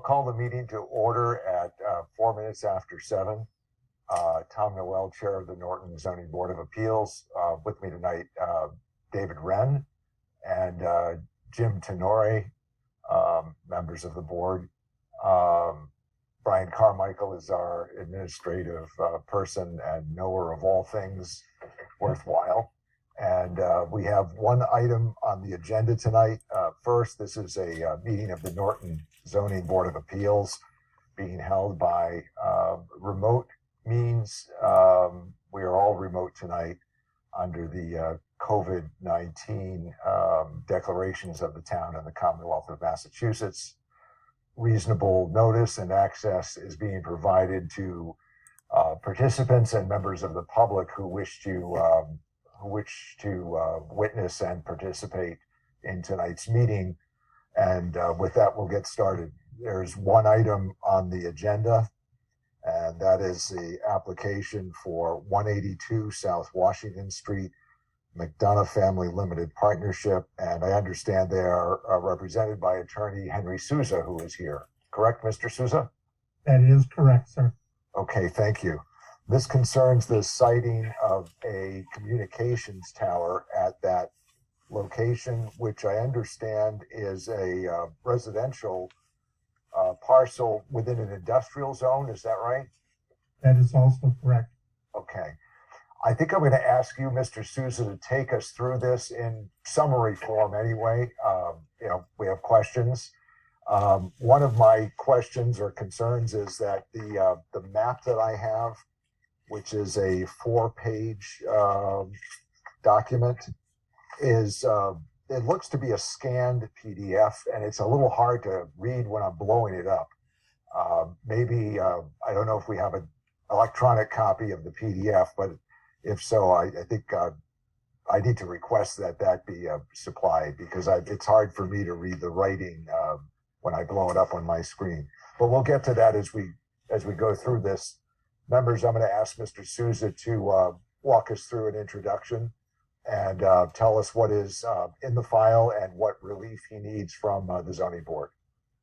call the meeting to order at 4 minutes after 7. Tom Noel, Chair of the Norton Zoning Board of Appeals. With me tonight, David Wren and Jim Tenore, members of the board. Brian Carmichael is our administrative person and knower of all things worthwhile. And we have one item on the agenda tonight. First, this is a meeting of the Norton Zoning Board of Appeals being held by remote means. We are all remote tonight under the COVID-19 declarations of the town and the Commonwealth of Massachusetts. Reasonable notice and access is being provided to participants and members of the public who wish to witness and participate in tonight's meeting. And with that, we'll get started. There's one item on the agenda, and that is the application for 182 South Washington Street, McDonough Family Limited Partnership. And I understand they are represented by attorney Henry Souza, who is here. Correct, Mr. Souza? That is correct, sir. Okay, thank you. This concerns the siting of a communications tower at that location, which I understand is a residential parcel within an industrial zone. Is that right? That is also correct. Okay. I think I'm going to ask you, Mr. Souza, to take us through this in summary form anyway. We have questions. One of my questions or concerns is that the map that I have, which is a 4-page document, is it looks to be a scanned PDF, and it's a little hard to read when I'm blowing it up. Maybe I don't know if we have an electronic copy of the PDF, but if so, I think I need to request that be supplied, because it's hard for me to read the writing when I blow it up on my screen. But we'll get to that as we go through this. Members, I'm going to ask Mr. Souza to walk us through an introduction and tell us what is in the file and what relief he needs from the zoning board.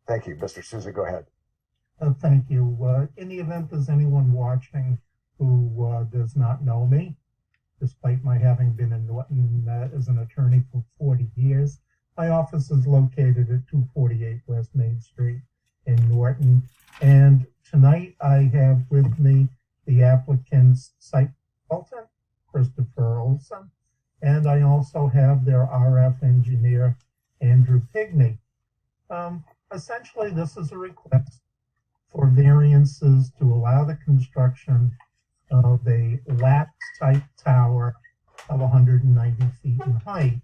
Thank you. Mr. Souza, go ahead. Thank you. In the event there's anyone watching who does not know me, despite my having been in Norton as an attorney for 40 years, my office is located at 248 West Main Street in Norton. And tonight I have with me the applicant's site consultant, Christopher Olson, and I also have their RF engineer, Andrew Pigney. Essentially, this is a request for variances to allow the construction of a lattice-type tower of 190 feet in height.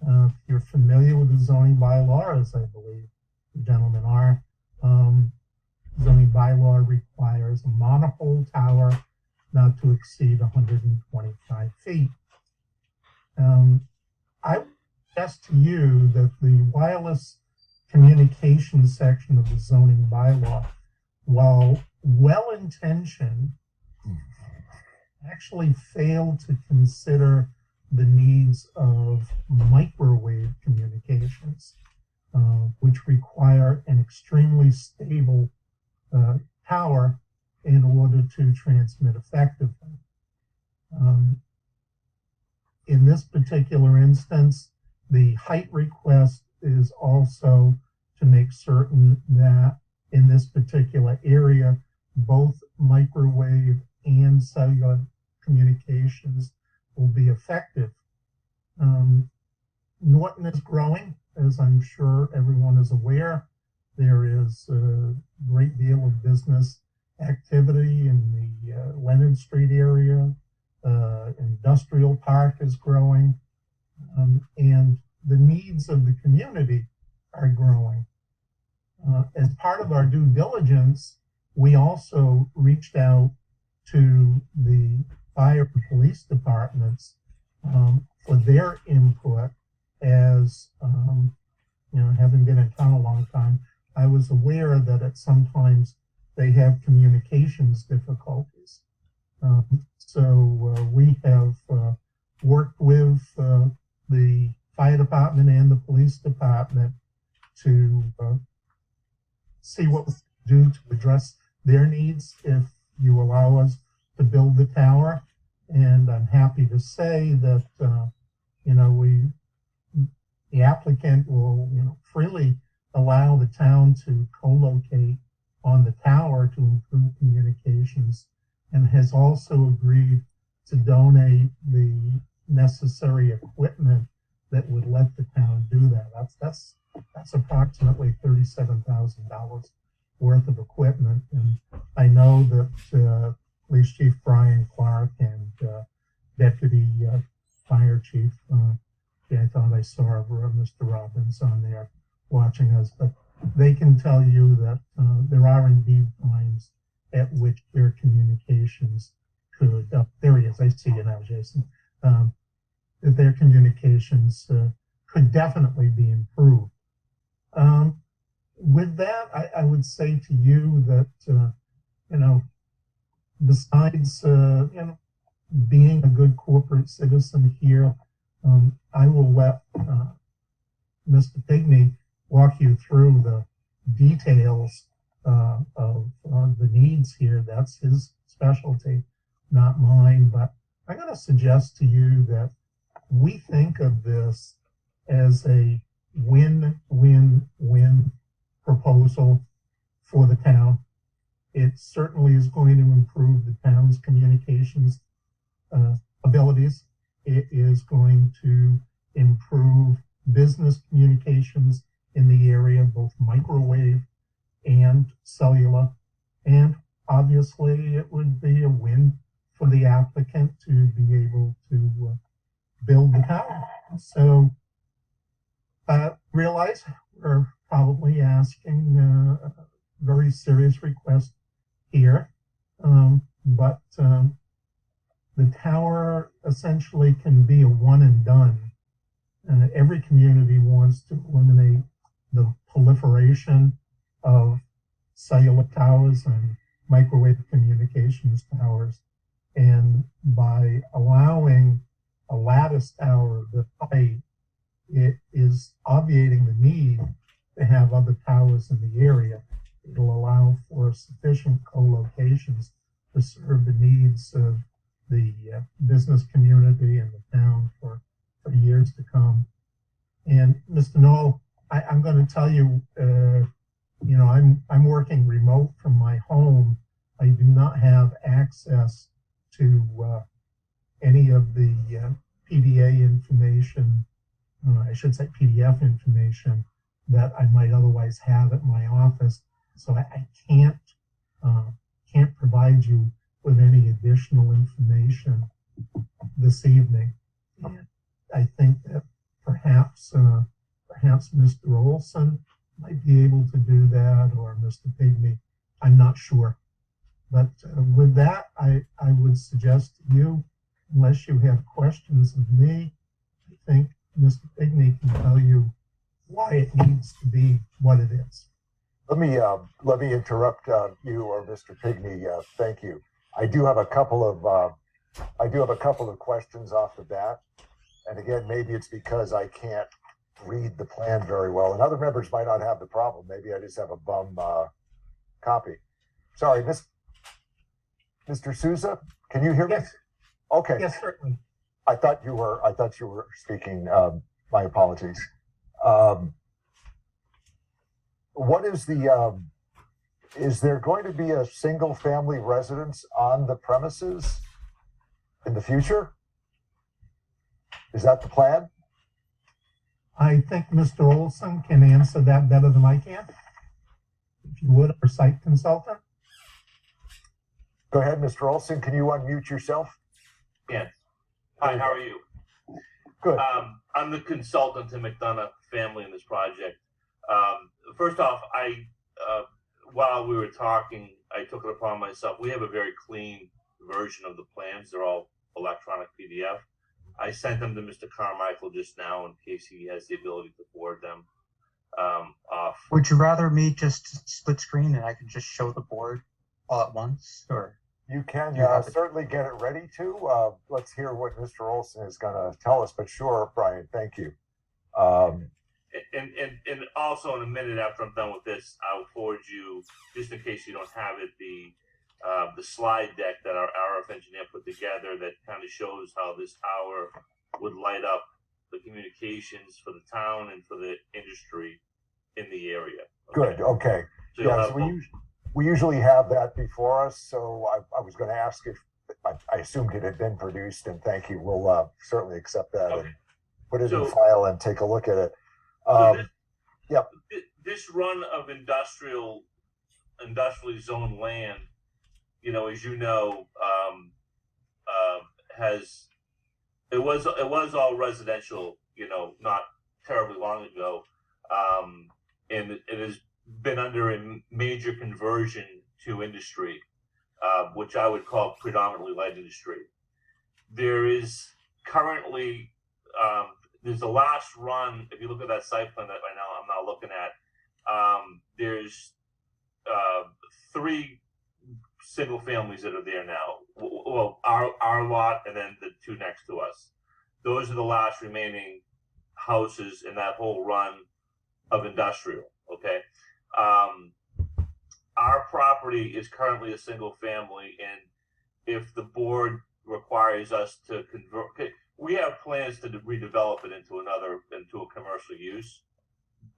If you're familiar with the zoning bylaws, I believe the gentlemen are, zoning bylaw requires a monopole tower not to exceed 125 feet. I would suggest to you that the wireless communications section of the zoning bylaw, while well-intentioned, actually failed to consider the needs of microwave communications, which require an extremely stable tower in order to transmit effectively. In this particular instance, the height request is also to make certain that in this particular area, both microwave and cellular communications will be effective. Norton is growing, as I'm sure everyone is aware. There is a great deal of business activity in the Leonard Street area. Industrial park is growing, and the needs of the community are growing. As part of our due diligence, we also reached out to the fire and police departments for their input. As having been in town a long time, I was aware that at sometimes they have communications difficulties. So we have worked with the fire department and the police department to see what we can do to address their needs if you allow us to build the tower. And I'm happy to say that, the applicant will, freely allow the town to co-locate on the tower to improve communications, and has also agreed to donate the necessary equipment that would let the town do that. That's approximately $37,000 worth of equipment, and I know that Police Chief Brian Clark and Deputy Fire Chief, I thought I saw Mr. Robbins on there watching us, but they can tell you that there are indeed times at which their communications could, there he is, I see you now, Jason, that their communications could definitely be improved. With that, I would say to you that, besides, being a good corporate citizen here, I will let Mr. Pigney walk you through the details of the needs here. That's his specialty, not mine. But I'm going to suggest to you that we think of this as a win-win-win proposal for the town. It certainly is going to improve the town's communications abilities. It is going to improve business communications in the area, both microwave and cellular. And obviously, it would be a win for the applicant to be able to build the tower. So realize we're probably asking a very serious request here, but the tower essentially can be a one and done. Every community wants to eliminate the proliferation of cellular towers and microwave communications towers. And by allowing a lattice tower of the height, it is obviating the need to have other towers in the area. It'll allow for sufficient co-locations to serve the needs of the business community and the town for years to come. And Mr. Knoll, I'm going to tell you, I'm working remote from my home. I do not have access to any of the PDA information, I should say PDF information, that I might otherwise have at my office. So I can't provide you with any additional information this evening. And I think that perhaps Mr. Olson might be able to do that, or Mr. Pigney. I'm not sure. But with that, I would suggest to you, unless you have questions of me, I think Mr. Pigney can tell you why it needs to be what it is. Let me interrupt you or Mr. Pigney. Thank you. I do have a couple of questions off the bat, and again, maybe it's because I can't read the plan very well, and other members might not have the problem. Maybe I just have a bum copy. Sorry, Mr. Souza, can you hear me? Yes. Okay. Yes, certainly. I thought you were speaking. My apologies. What is is there going to be a single family residence on the premises in the future? Is that the plan? I think Mr. Olson can answer that better than I can. If you would, our site consultant. Go ahead, Mr. Olson. Can you unmute yourself? Yes. Hi, how are you? Good. I'm the consultant to McDonough family in this project. First off, while we were talking, I took it upon myself. We have a very clean version of the plans. They're all electronic PDF. I sent them to Mr. Carmichael just now in case he has the ability to forward them off. Would you rather me just split screen and I can just show the board all at once, or? You can You have it. certainly get it ready to. Let's hear what Mr. Olson is going to tell us. But sure, Brian, thank you. And also in a minute after I'm done with this, I'll forward you, just in case you don't have it, the slide deck that our RF engineer put together that kind of shows how this tower would light up the communications for the town and for the industry in the area. Okay? Good. Okay. So you'll Yeah. have So we usually have that before us. So I was going to ask if I assumed it had been produced, and thank you. We'll certainly accept that Okay. and put it So- in file and take a look at it. So yep. This run of industrially zoned land, as you know, it was all residential, not terribly long ago, and it has been under a major conversion to industry, which I would call predominantly light industry. There is currently there's the last run. If you look at that site plan that right now I'm not looking at, there's 3 single families that are there now. Well, our lot and then the 2 next to us. Those are the last remaining houses in that whole run of industrial. Okay. Our property is currently a single family, and if the board requires us to convert, we have plans to redevelop it into a commercial use,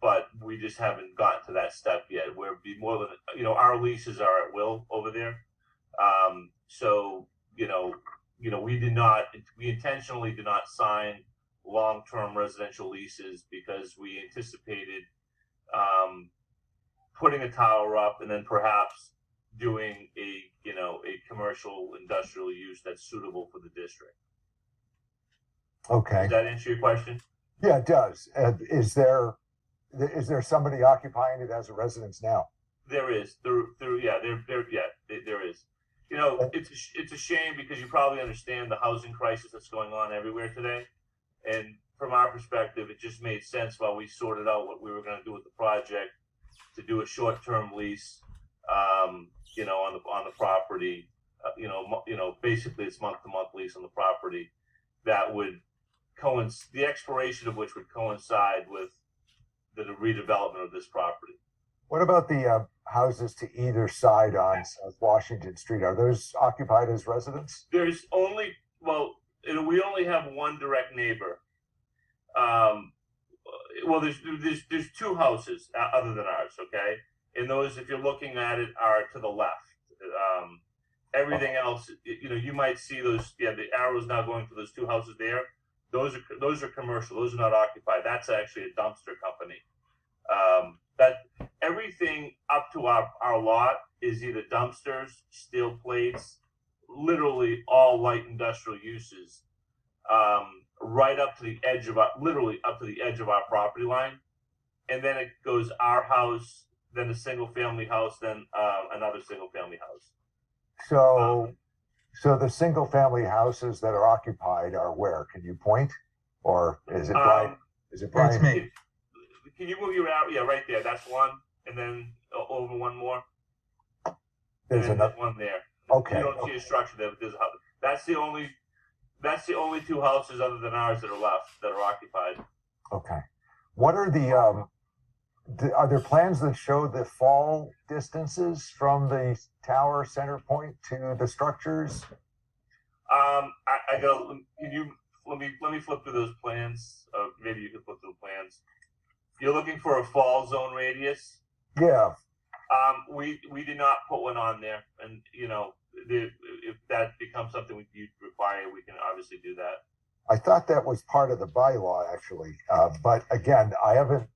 but we just haven't gotten to that step yet. We're be more than, our leases are at will over there. So, we intentionally did not sign long-term residential leases because we anticipated, putting a tower up and then perhaps doing a commercial industrial use that's suitable for the district. Okay. Does that answer your question? Yeah, it does. Is there somebody occupying it as a residence now? There is. There is. It's a shame because you probably understand the housing crisis that's going on everywhere today. And from our perspective, it just made sense while we sorted out what we were going to do with the project to do a short-term lease, on the property. Basically it's month-to-month lease on the property that would the expiration of which would coincide with the redevelopment of this property. What about the houses to either side on South Washington Street? Are those occupied as residents? There's only we only have one direct neighbor. There's 2 houses other than ours. Okay, and those, if you're looking at it, are to the left. Everything else, you might see those. Yeah, the arrows now going to those 2 houses there. Those are commercial. Those are not occupied. That's actually a dumpster company. That everything up to our lot is either dumpsters, steel plates, literally all light industrial uses, right up to the edge of our property line, and then it goes our house, then a single family house, then another single family house. So the single family houses that are occupied are where? Can you point? Or is it Brian? That's me. Can you move your arrow? Yeah, right there. That's one, and then over one more. There's and another one there. Okay. You don't see a structure there, but there's a house. That's the only 2 houses other than ours that are left that are occupied. Okay. What are are there plans that show the fall distances from the tower center point to the structures? I go. Can you let me flip through those plans? Maybe you can flip through the plans. You're looking for a fall zone radius. Yeah. We did not put one on there, and if that becomes something you require, we can obviously do that. I thought that was part of the bylaw, actually. But again, I don't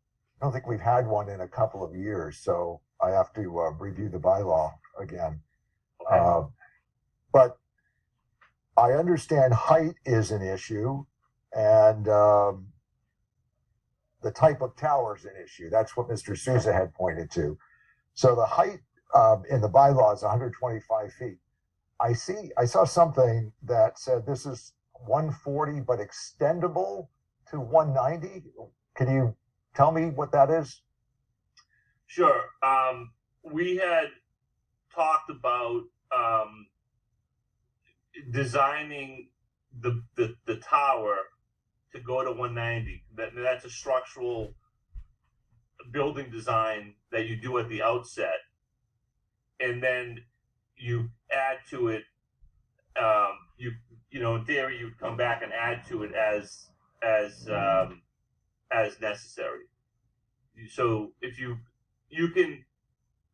think we've had one in a couple of years, so I have to review the bylaw again. Okay. But I understand height is an issue, and the type of tower is an issue. That's what Mr. Souza had pointed to. So the height in the bylaw is 125 feet. I saw something that said this is 140, but extendable to 190. Can you tell me what that is? Sure. We had talked about designing the tower to go to 190. That's a structural building design that you do at the outset, and then you add to it. In theory, you come back and add to it as necessary. So if you can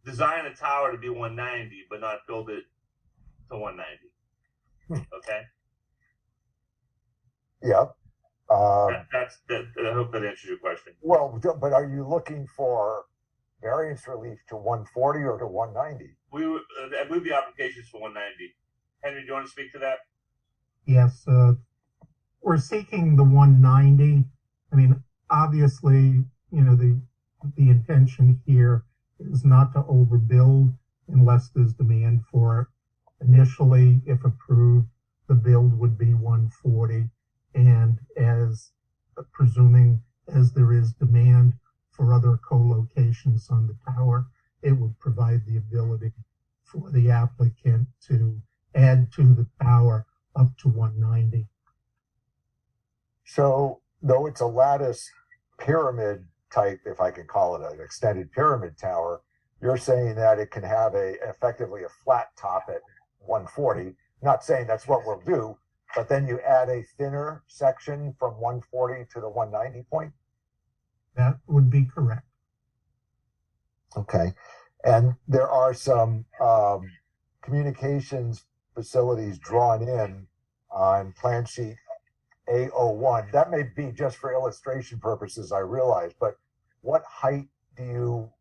design a tower to be 190, but not build it to 190. Okay. Yeah. I hope that answers your question. Well, but are you looking for variance relief to 140 or to 190? I believe the application is for 190. Henry, do you want to speak to that? Yes, we're seeking the 190. I mean, obviously, the intention here is not to overbuild unless there's demand for it. Initially, if approved, the build would be 140, and presuming as there is demand for other co-locations on the tower, it would provide the ability for the applicant to add to the tower up to 190. So, though it's a lattice pyramid type, if I can call it an extended pyramid tower, you're saying that it can have effectively a flat top at 140. Not saying that's what we'll do, but then you add a thinner section from 140 to the 190 point? That would be correct. Okay. And there are some communications facilities drawn in on plan sheet A01. That may be just for illustration purposes, I realize, but what height do you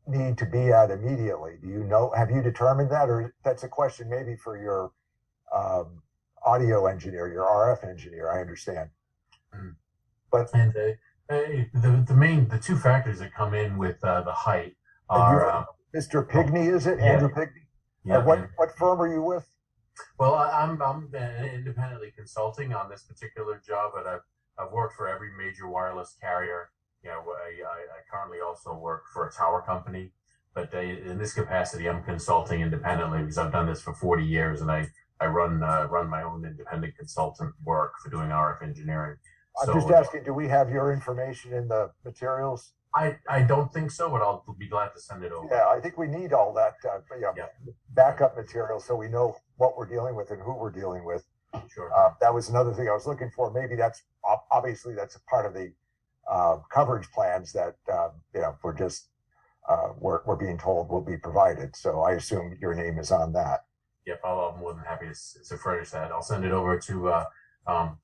need to be at immediately? Do you know, have you determined that? Or that's a question maybe for your audio engineer, your RF engineer, I understand. But and the two factors that come in with the height are Mr. Pigney, is it? Yeah. Andrew Pigney? Yeah. What firm are you with? Well, I'm independently consulting on this particular job, but I've worked for every major wireless carrier. I currently also work for a tower company, but in this capacity, I'm consulting independently because I've done this for 40 years, and I run my own independent consultant work for doing RF engineering. I'm just asking, do we have your information in the materials? I don't think so, but I'll be glad to send it over. Yeah, I think we need all that backup material so we know what we're dealing with and who we're dealing with. Sure. That was another thing I was looking for. Maybe that's obviously that's a part of the coverage plans that we're just we're being told will be provided. So I assume your name is on that. Yep, I'm more than happy to furnish that. I'll send it over to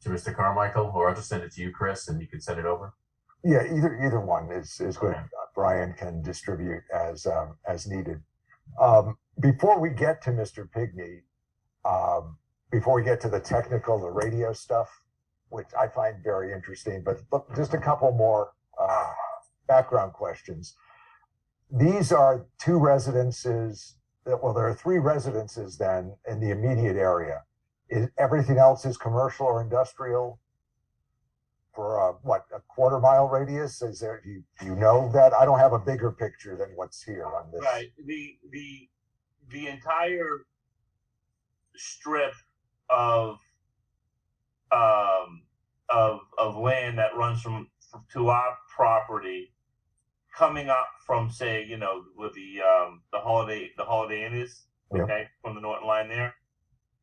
Mr. Carmichael, or I'll just send it to you, Chris, and you can send it over. Yeah, either one is good. Okay. Brian can distribute as needed. Before we get to Mr. Pigney, before we get to the technical, the radio stuff, which I find very interesting, but look, just a couple more background questions. These are two residences. There are three residences then in the immediate area. Everything else is commercial or industrial for a quarter-mile radius? Is there? Do you know that? I don't have a bigger picture than what's here on this. Right. The entire strip of land that runs from to our property, coming up from, say, where the Holiday Inn is, okay, from the Norton line there.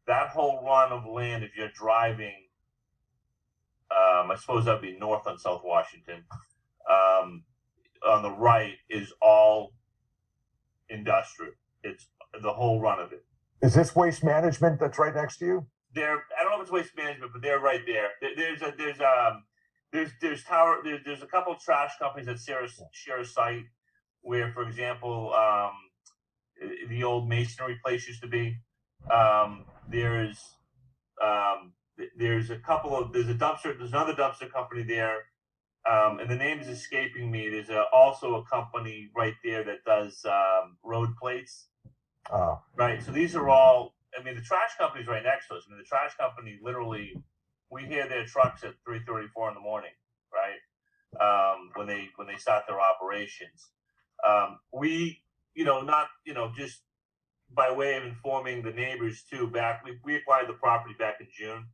That whole run of land, if you're driving, I suppose that'd be north on South Washington. On the right is all industrial. It's the whole run of it. Is this Waste Management that's right next to you? I don't know if it's Waste Management, but they're right there. There's a couple of trash companies that share a site where, for example, the old masonry place used to be. There's another dumpster company there, and the name is escaping me. There's also a company right there that does road plates. Right. So these are all. I mean, the trash company's right next to us. I mean, the trash company literally, we hear their trucks at 3:34 in the morning, right? When they start their operations. Just by way of informing the neighbors too. We acquired the property back in June,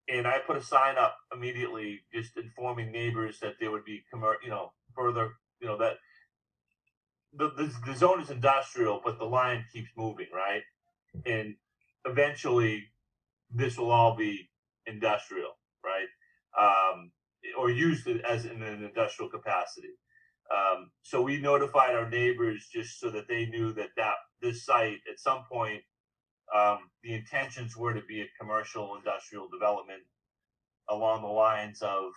and I put a sign up immediately, just informing neighbors that there would be further, that the zone is industrial, but the line keeps moving, right? And eventually this will all be industrial, right? Or used as in an industrial capacity. So we notified our neighbors just so that they knew that this site at some point, the intentions were to be a commercial industrial development along the lines of,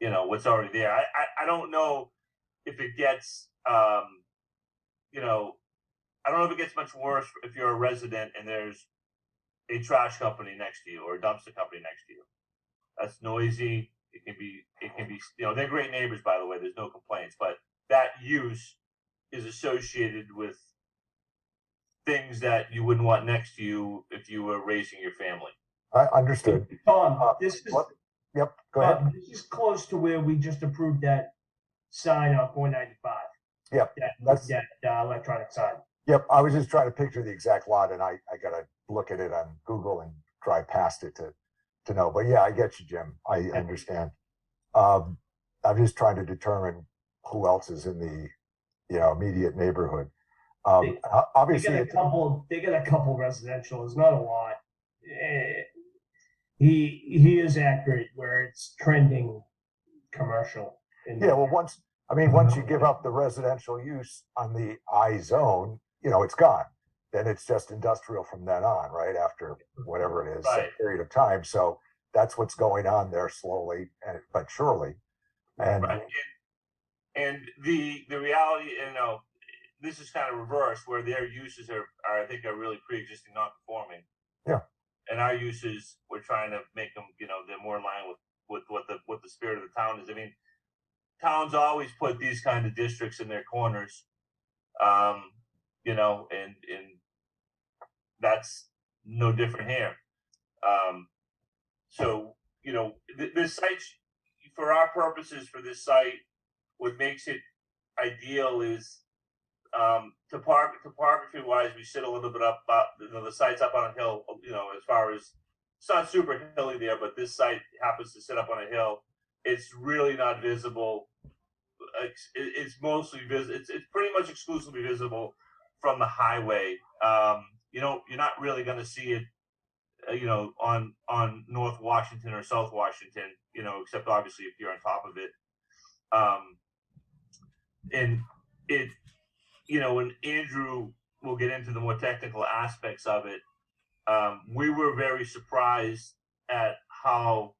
what's already there. I don't know if it gets, I don't know if it gets much worse if you're a resident and there's a trash company next to you or a dumpster company next to you. That's noisy. It can be, they're great neighbors, by the way. There's no complaints, but that use is associated with things that you wouldn't want next to you if you were raising your family. I understood. Tom, this is Yep, go ahead. this is close to where we just approved that sign on 495. Yep, That electronic sign. Yep, I was just trying to picture the exact lot, and I got to look at it on Google and drive past it to know. But yeah, I get you, Jim. I understand. I'm just trying to determine who else is in the immediate neighborhood. Obviously, They got a couple residential. It's not a lot. He is accurate where it's trending commercial. yeah. Well, once you give up the residential use on the I zone, it's gone. Then it's just industrial from then on, right after whatever it is, Right. a period of time. So that's what's going on there slowly but surely. And Right. And the reality, this is kind of reversed where their uses are I think are really pre-existing non-conforming. Yeah. And our uses, we're trying to make them, they're more in line with what the spirit of the town is. I mean, towns always put these kind of districts in their corners, and that's no different here. So, this site, for our purposes, for this site, what makes it ideal is topography wise, we sit a little bit up, the site's up on a hill, as far as it's not super hilly there, but this site happens to sit up on a hill. It's really not visible. It's mostly it's pretty much exclusively visible from the highway. You're not really going to see it, on North Washington or South Washington, except obviously if you're on top of it. And it, when Andrew will get into the more technical aspects of it, we were very surprised at how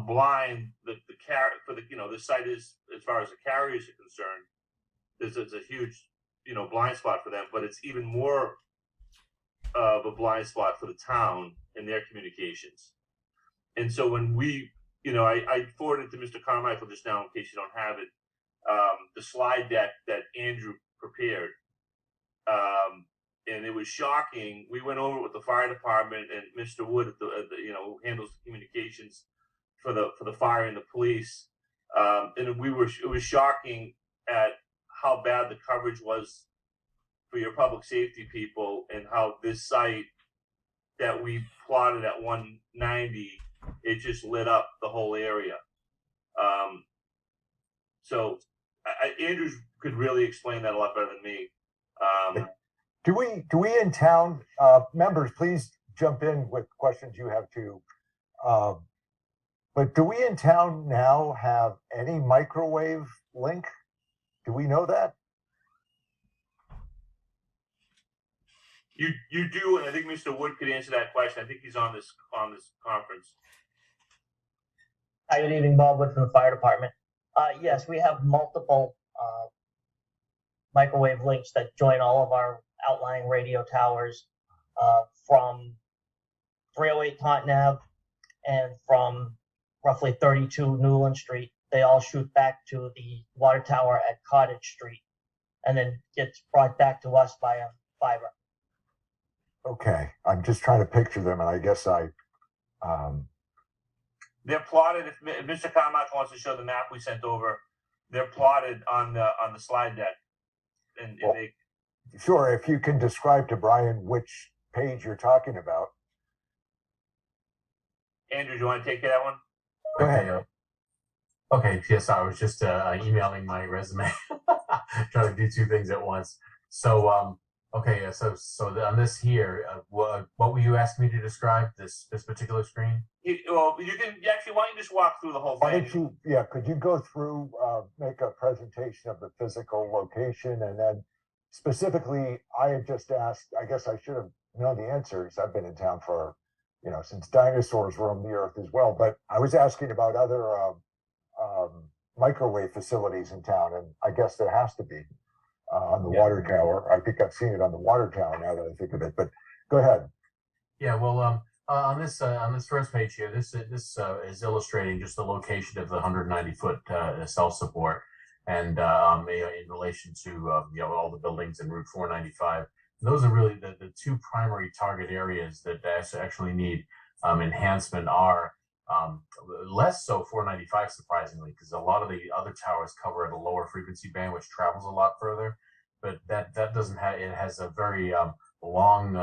blind the site is as far as the carriers are concerned. There's a huge, blind spot for them, but it's even more of a blind spot for the town and their communications. And so when we, I forwarded to Mr. Carmichael just now in case you don't have it, the slide deck that Andrew prepared. And it was shocking. We went over it with the fire department and Mr. Wood, who handles the communications for the fire and the police. And it was shocking at how bad the coverage was for your public safety people, and how this site that we plotted at 190, it just lit up the whole area. So Andrew could really explain that a lot better than me. do we in town, members, please jump in with questions you have too. But do we in town now have any microwave link? Do we know that? You do, and I think Mr. Wood could answer that question. I think he's on this conference. Hi, good evening, Bob Wood from the fire department. Yes, we have multiple microwave links that join all of our outlying radio towers from 308 Taunton Ave and from roughly 32 Newland Street. They all shoot back to the water tower at Cottage Street and then gets brought back to us via fiber. Okay, I'm just trying to picture them, and I guess They're plotted. If Mr. Carmichael wants to show the map we sent over, they're plotted on the slide deck. And Well, they, sure, if you can describe to Brian which page you're talking about. Andrew, do you want to take that one? Go ahead. Okay, Okay, yes, I was just emailing my resume, trying to do two things at once. So, okay, so on this here, what were you asking me to describe this particular screen? Well, you can actually. Why don't you just walk through the whole Why thing? don't you, yeah, could you go through, make a presentation of the physical location, and then specifically, I had just asked, I guess I should have known the answers. I've been in town for, since dinosaurs roamed the earth as well, but I was asking about other microwave facilities in town, and I guess there has to be on the Yeah. water tower. I think I've seen it on the water tower now that I think of it, but go ahead. Yeah, well, on this first page here, this is illustrating just the location of the 190-foot self support, and in relation to all the buildings in Route 495. Those are really the two primary target areas that actually need enhancement. Are less so 495, surprisingly, because a lot of the other towers cover at a lower frequency band, which travels a lot further. But that doesn't have, it has a very long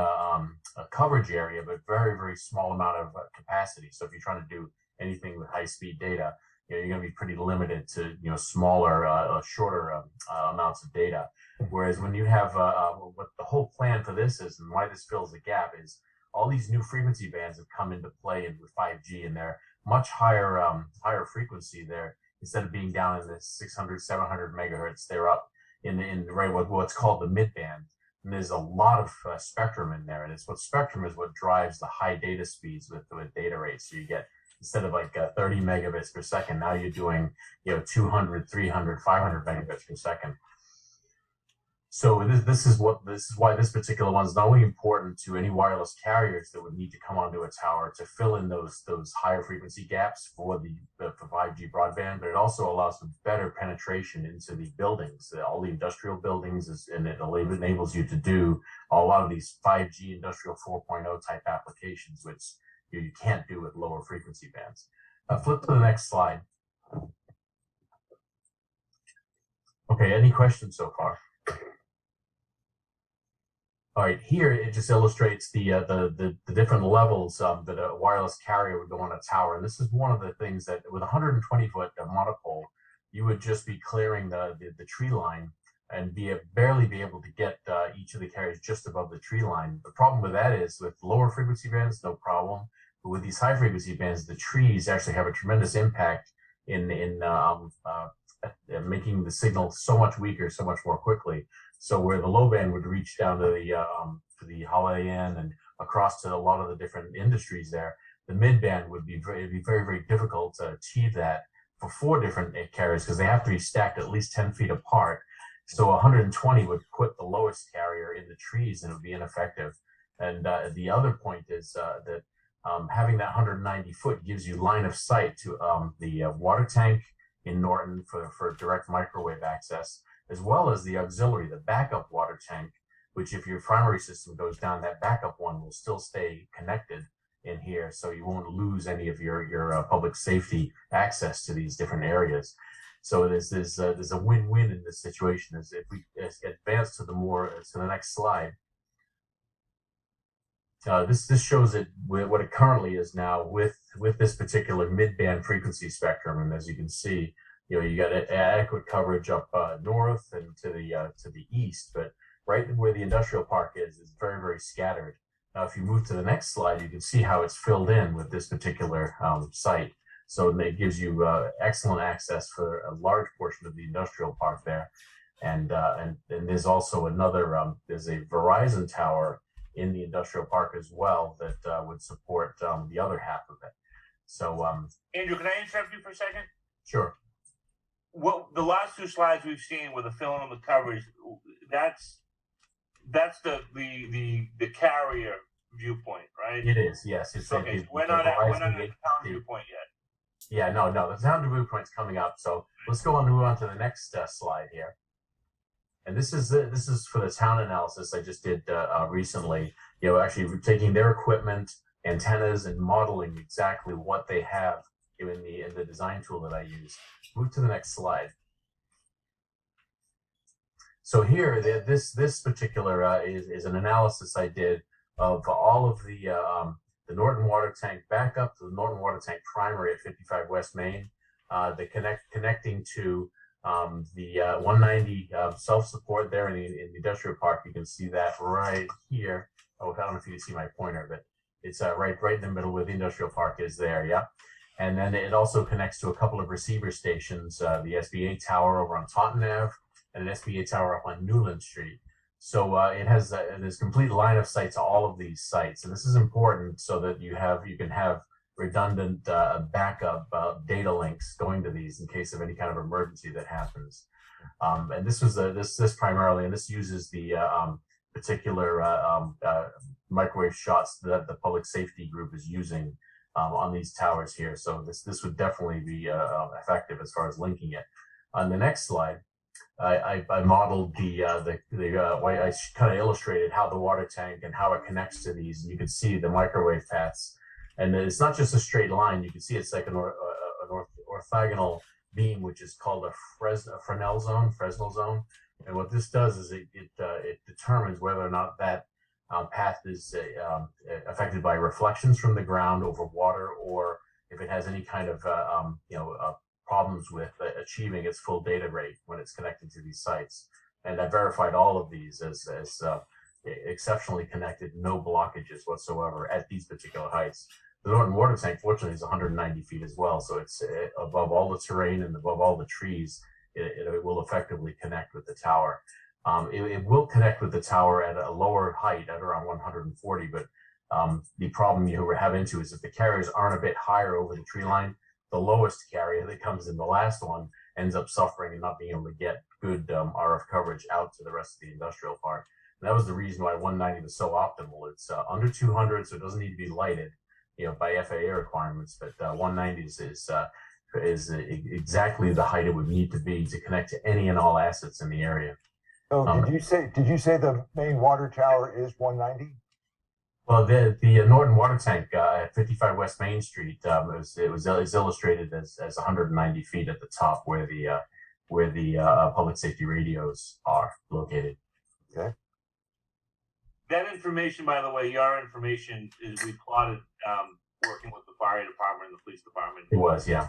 coverage area, but very small amount of capacity. So if you're trying to do anything with high speed data, you're going to be pretty limited to smaller, shorter amounts of data. Whereas when you have what the whole plan for this is, and why this fills the gap, is all these new frequency bands have come into play with 5G, and they're much higher frequency there. Instead of being down in the 600, 700 megahertz, they're up in right what's called the mid band. And there's a lot of spectrum in there, and it's what spectrum is what drives the high data speeds with data rates. So you get, instead of like 30 megabits per second, now you're doing 200, 300, 500 megabits per second. So this is why this particular one is not only important to any wireless carriers that would need to come onto a tower to fill in those higher frequency gaps for 5G broadband, but it also allows for better penetration into the buildings, all the industrial buildings, and it enables you to do a lot of these 5G industrial 4.0 type applications, which you can't do with lower frequency bands. Flip to the next slide. Okay, any questions so far? All right, here it just illustrates the different levels that a wireless carrier would go on a tower. And this is one of the things that with 120-foot monopole, you would just be clearing the tree line and barely be able to get each of the carriers just above the tree line. The problem with that is with lower frequency bands, no problem. But with these high frequency bands, the trees actually have a tremendous impact in making the signal so much weaker, so much more quickly. So where the low band would reach down to the Holiday Inn and across to a lot of the different industries there, the mid band would be very difficult to achieve that for 4 different carriers, because they have to be stacked at least 10 feet apart. So 120 would put the lowest carrier in the trees, and it would be ineffective. And the other point is that having that 190 foot gives you line of sight to the water tank in Norton for direct microwave access, as well as the auxiliary, the backup water tank, which if your primary system goes down, that backup one will still stay connected in here, so you won't lose any of your public safety access to these different areas. So there's a win-win in this situation. As if we advance to the next slide, this shows it what it currently is now with this particular mid-band frequency spectrum, and as you can see, you got adequate coverage up north and to the east, but right where the industrial park is very scattered. Now, if you move to the next slide, you can see how it's filled in with this particular site. So it gives you excellent access for a large portion of the industrial park there, and there's also another there's a Verizon tower in the industrial park as well that would support the other half of it. So, Andrew, can I interrupt you for a second? Sure. What the last 2 slides we've seen with the filling of the coverage, that's the carrier viewpoint, right? It is, yes. It's okay. We're not at the town viewpoint yet. Yeah, no. The town viewpoint's coming up. So let's move on to the next slide here. And this is for the town analysis I just did recently. Actually taking their equipment, antennas, and modeling exactly what they have in the design tool that I use. Move to the next slide. So here, this particular is an analysis I did of all of the Norton water tank backup to the Norton water tank primary at 55 West Main. connecting to the 190 self-support there in the industrial park. You can see that right here. Oh, I don't know if you can see my pointer, but it's right in the middle where the industrial park is there. Yeah. And then it also connects to a couple of receiver stations, the SBA tower over on Taunton Ave and an SBA tower up on Newland Street. So it has this complete line of sight to all of these sites. And this is important so that you can have redundant backup data links going to these in case of any kind of emergency that happens. And this was this primarily, and this uses the particular microwave shots that the public safety group is using on these towers here. So this would definitely be effective as far as linking it. On the next slide, I modeled I kind of illustrated how the water tank and how it connects to these. And you can see the microwave paths, and it's not just a straight line. You can see it's like an orthogonal beam, which is called a Fresnel zone. And what this does is it determines whether or not that path is affected by reflections from the ground over water, or if it has any kind of problems with achieving its full data rate when it's connected to these sites. And I verified all of these as exceptionally connected, no blockages whatsoever at these particular heights. The Norton water tank, fortunately, is 190 feet as well, so it's above all the terrain and above all the trees. It will effectively connect with the tower. It will connect with the tower at a lower height at around 140, but the problem you have into is if the carriers aren't a bit higher over the tree line, the lowest carrier that comes in the last one ends up suffering and not being able to get good RF coverage out to the rest of the industrial park. And that was the reason why 190 was so optimal. It's under 200, so it doesn't need to be lighted, by FAA requirements. But 190 is exactly the height it would need to be to connect to any and all assets in the area. So did you say the main water tower is 190? Well, the Norton water tank at 55 West Main Street is illustrated as 190 feet at the top where the public safety radios are located. Okay. That information, by the way, your information is we plotted working with the fire department and the police department. It was, yeah.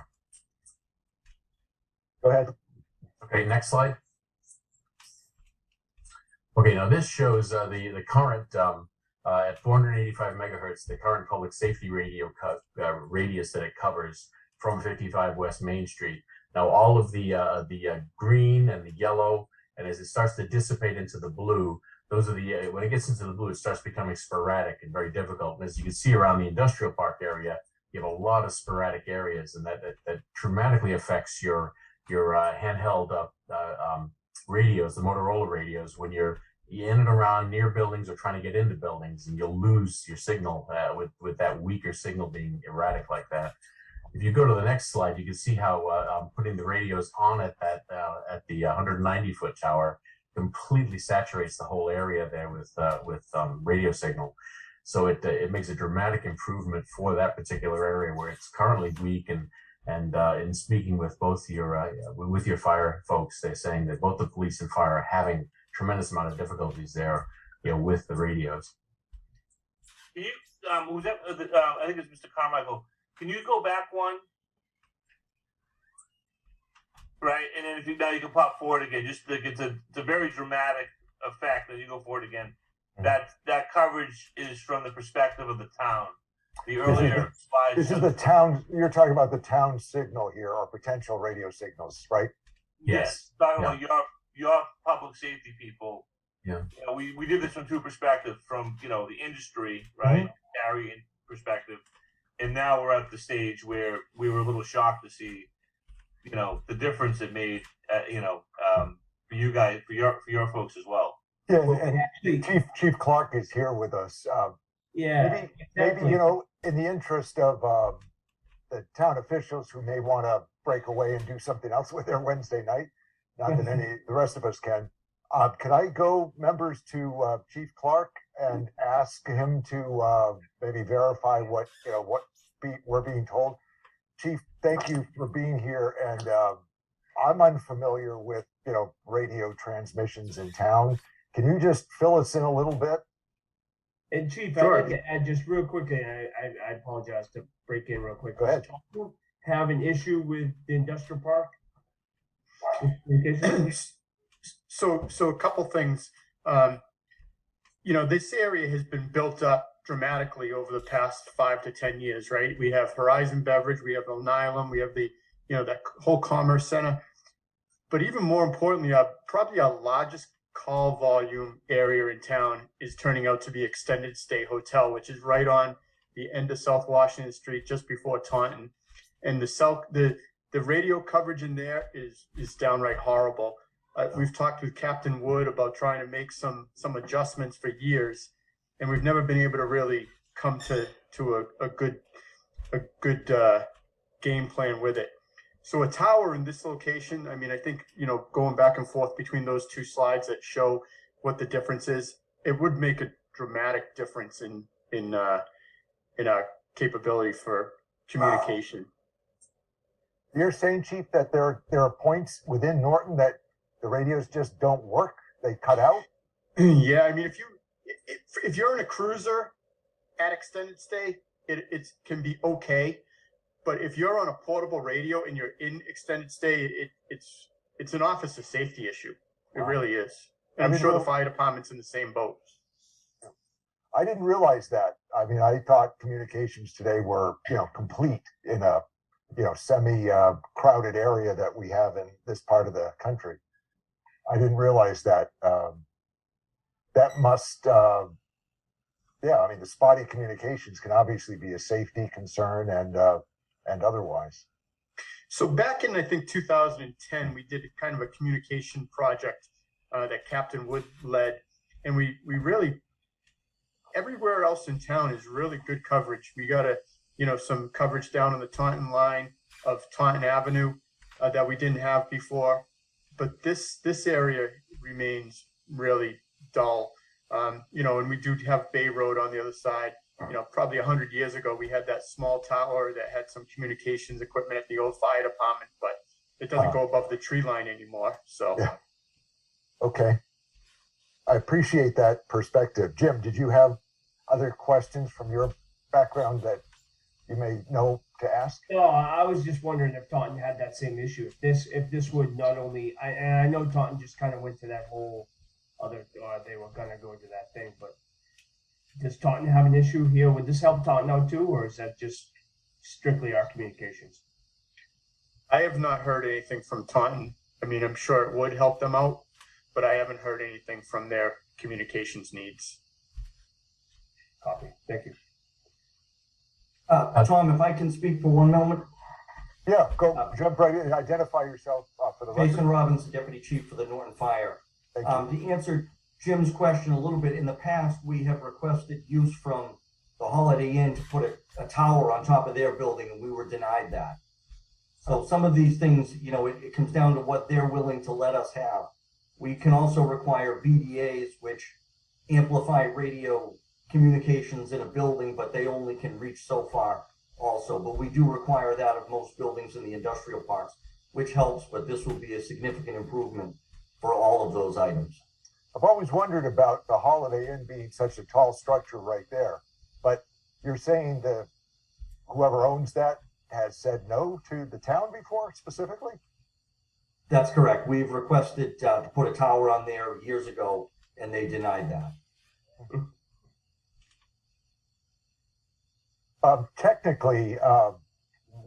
Go ahead. Okay, next slide. Okay, now this shows the current at 485 megahertz, the current public safety radio radius that it covers from 55 West Main Street. Now all of the green and the yellow, and as it starts to dissipate into the blue, those are when it gets into the blue, it starts becoming sporadic and very difficult. And as you can see around the industrial park area, you have a lot of sporadic areas, and that dramatically affects your handheld radios, the Motorola radios, when you're in and around near buildings or trying to get into buildings, and you'll lose your signal with that weaker signal being erratic like that. If you go to the next slide, you can see how putting the radios on at the 190-foot tower completely saturates the whole area there with radio signal. So it makes a dramatic improvement for that particular area where it's currently weak. And in speaking with both your fire folks, they're saying that both the police and fire are having tremendous amount of difficulties there, with the radios. Can you, who's that? I think it's Mr. Carmichael. Can you go back one? Right, and then now you can pop forward again. Just like it's a very dramatic effect. That you go forward again. That coverage is from the perspective of the town. The earlier slides. This is the town. You're talking about the town signal here, or potential radio signals, right? Yes. Talking about your public safety people. Yeah. We did this from two perspectives, from the industry, right, carrying perspective, and now we're at the stage where we were a little shocked to see, the difference it made, for you guys, for your folks as well. Yeah, and actually, Chief Clark is here with us. Yeah, maybe in the interest of the town officials who may want to break away and do something else with their Wednesday night, not that the rest of us can. Can I go, members, to Chief Clark and ask him to maybe verify what we're being told? Chief, thank you for being here, and I'm unfamiliar with radio transmissions in town. Can you just fill us in a little bit? And Chief, Sure. I'd like to add just real quickly, I apologize to break in real quick. Go ahead. have an issue with the industrial park? Communications? So a couple things. This area has been built up dramatically over the past 5 to 10 years, right? We have Horizon Beverage, we have Alnylam, we have that whole commerce center. But even more importantly, probably our largest call volume area in town is turning out to be Extended Stay Hotel, which is right on the end of South Washington Street, just before Taunton. And the radio coverage in there is downright horrible. We've talked with Captain Wood about trying to make some adjustments for years, and we've never been able to really come to a good game plan with it. So a tower in this location, I mean, I think, going back and forth between those two slides that show what the difference is, it would make a dramatic difference in our capability for communication. You're saying, Chief, that there are points within Norton that the radios just don't work? They cut out? Yeah, I mean, if you're in a cruiser at Extended Stay, it can be okay. But if you're on a portable radio and you're in Extended Stay, it's an officer safety issue. It really is. And I'm sure the fire department's in the same boat. I didn't realize that. I mean, I thought communications today were, complete in a, semi-crowded area that we have in this part of the country. I didn't realize that. That must, the spotty communications can obviously be a safety concern and otherwise. So back in, I think, 2010, we did kind of a communication project that Captain Wood led. And we really, everywhere else in town is really good coverage. We got some coverage down on the Taunton line of Taunton Avenue that we didn't have before. But this area remains really dull. And we do have Bay Road on the other side. Probably 100 years ago, we had that small tower that had some communications equipment at the old fire department, but it doesn't go above the tree line anymore. So, yeah. Okay. I appreciate that perspective. Jim, did you have other questions from your background that you may know to ask? No, I was just wondering if Taunton had that same issue. If this would not only, I know Taunton just kind of went to that whole other, they were gonna go into that thing, but does Taunton have an issue here? Would this help Taunton out too, or is that just strictly our communications? I have not heard anything from Taunton. I mean, I'm sure it would help them out, but I haven't heard anything from their communications needs. Copy. Thank you. Tom, if I can speak for one moment. Yeah, go jump right in. Identify yourself for the record. Jason Robbins, Deputy Chief for the Norton Fire. Thank you. To answer Jim's question a little bit, in the past, we have requested use from the Holiday Inn to put a tower on top of their building, and we were denied that. So some of these things, it comes down to what they're willing to let us have. We can also require BDAs, which amplify radio communications in a building, but they only can reach so far also. But we do require that of most buildings in the industrial parks, which helps, but this will be a significant improvement for all of those items. I've always wondered about the Holiday Inn being such a tall structure right there, but you're saying that whoever owns that has said no to the town before specifically? That's correct. We've requested to put a tower on there years ago, and they denied that. Technically,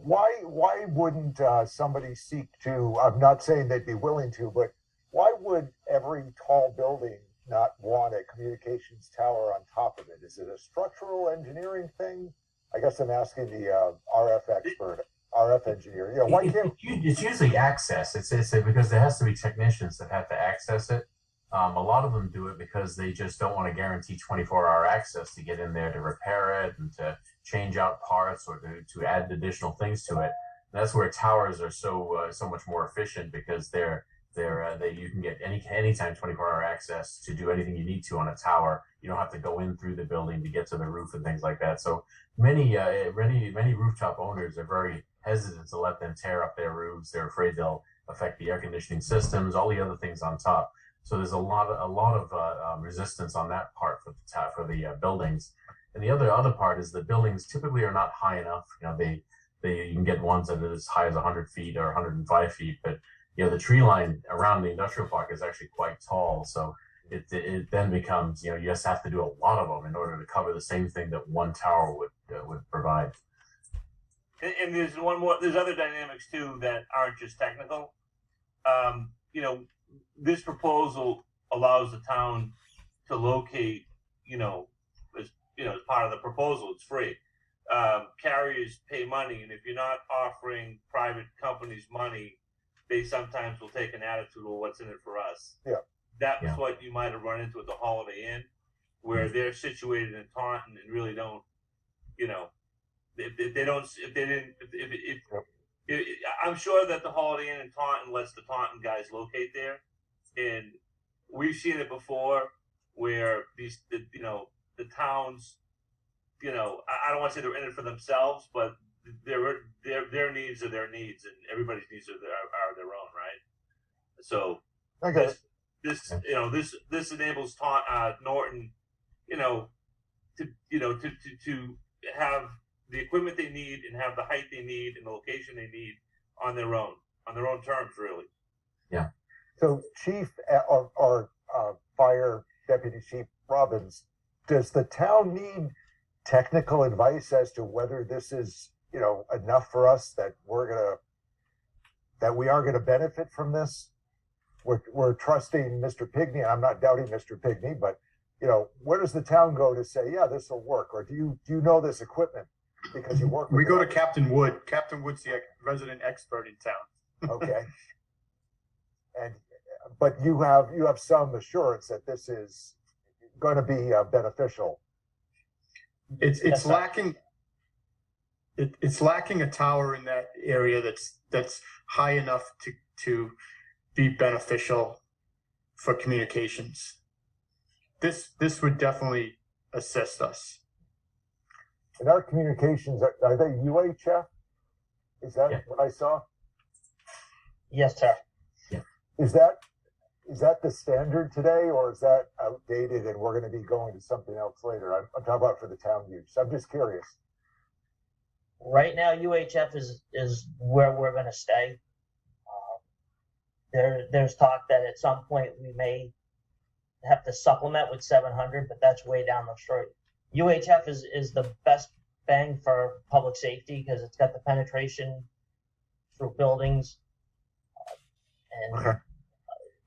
why wouldn't somebody seek to, I'm not saying they'd be willing to, but why would every tall building not want a communications tower on top of it? Is it a structural engineering thing? I guess I'm asking the RF expert, RF engineer. Yeah, why can't? It's usually access. It's because there has to be technicians that have to access it. A lot of them do it because they just don't want to guarantee 24-hour access to get in there to repair it and to change out parts or to add additional things to it. And that's where towers are so much more efficient, because you can get anytime 24-hour access to do anything you need to on a tower. You don't have to go in through the building to get to the roof and things like that. So many rooftop owners are very hesitant to let them tear up their roofs. They're afraid they'll affect the air conditioning systems, all the other things on top. So there's a lot of resistance on that part for the buildings. And the other part is the buildings typically are not high enough. you can get ones that are as high as 100 feet or 105 feet, but the tree line around the industrial park is actually quite tall. So it then becomes, you just have to do a lot of them in order to cover the same thing that one tower would provide. And there's one more. There's other dynamics too that aren't just technical. This proposal allows the town to locate, as part of the proposal, it's free. Carriers pay money, and if you're not offering private companies money, they sometimes will take an attitude, well, what's in it for us? Yeah. That was what you might have run into at the Holiday Inn, where they're situated in Taunton and really don't, I'm sure that the Holiday Inn in Taunton lets the Taunton guys locate there, and we've seen it before where the towns, I don't want to say they're in it for themselves, but their needs are their needs, and everybody's needs are their own, right? So Okay. this enables Norton, to have the equipment they need and have the height they need and the location they need on their own terms, really. Yeah. So, Chief or Fire Deputy Chief Robbins, does the town need technical advice as to whether this is, enough for us that we are gonna benefit from this? We're trusting Mr. Pigney. I'm not doubting Mr. Pigney, but where does the town go to say, yeah, this will work? Or do you know this equipment because you work with We go to them? Captain Wood. Captain Wood's the resident expert in town. Okay. But you have some assurance that this is going to be beneficial. It's lacking. It's lacking a tower in that area that's high enough to be beneficial for communications. This would definitely assist us. And our communications, are they UHF? Is that what I saw? Yes, sir. Is that the standard today, or is that outdated and we're going to be going to something else later? I'm talking about for the town use. I'm just curious. Right now, UHF is where we're going to stay. There's talk that at some point we may have to supplement with 700, but that's way down the street. UHF is the best bang for public safety because it's got the penetration through buildings, and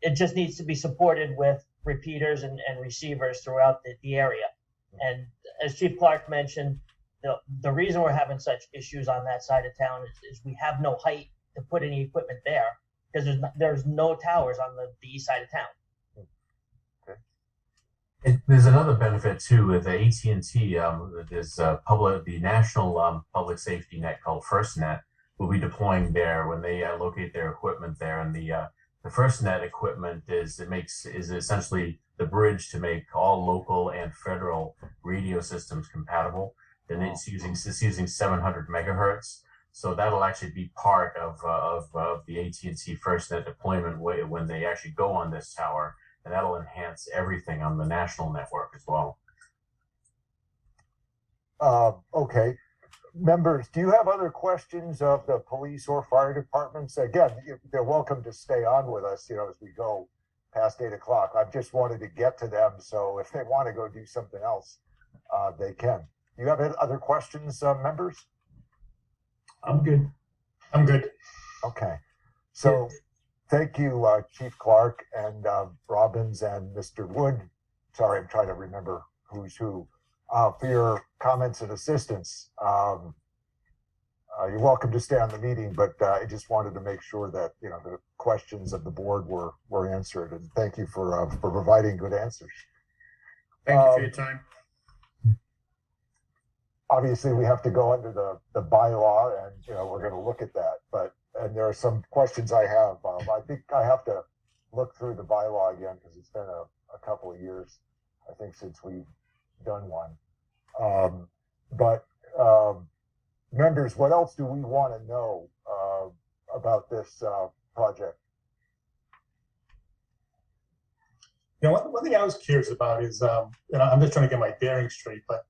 it just needs to be supported with repeaters and receivers throughout the area. And as Chief Clark mentioned, the reason we're having such issues on that side of town is we have no height to put any equipment there because there's no towers on the east side of town. There's another benefit too with the AT&T. There's the national public safety net called FirstNet will be deploying there when they locate their equipment there, and the FirstNet equipment is essentially the bridge to make all local and federal radio systems compatible. Then it's using 700 megahertz, so that'll actually be part of the AT&T FirstNet deployment when they actually go on this tower. And that'll enhance everything on the national network as well. Okay. Members, do you have other questions of the police or fire departments? Again, they're welcome to stay on with us, as we go past 8 o'clock. I just wanted to get to them, so if they want to go do something else, they can. Do you have other questions, members? I'm good. I'm good. Okay. So thank you, Chief Clark and Robbins and Mr. Wood. Sorry, I'm trying to remember who's who, for your comments and assistance. You're welcome to stay on the meeting, but I just wanted to make sure that the questions of the board were answered, and thank you for providing good answers. Thank you for your time. Obviously, we have to go under the bylaw, and we're going to look at that. And there are some questions I have. I think I have to look through the bylaw again because it's been a couple of years, I think, since we've done one. Members, what else do we want to know about this project? One thing I was curious about is, I'm just trying to get my bearings straight, but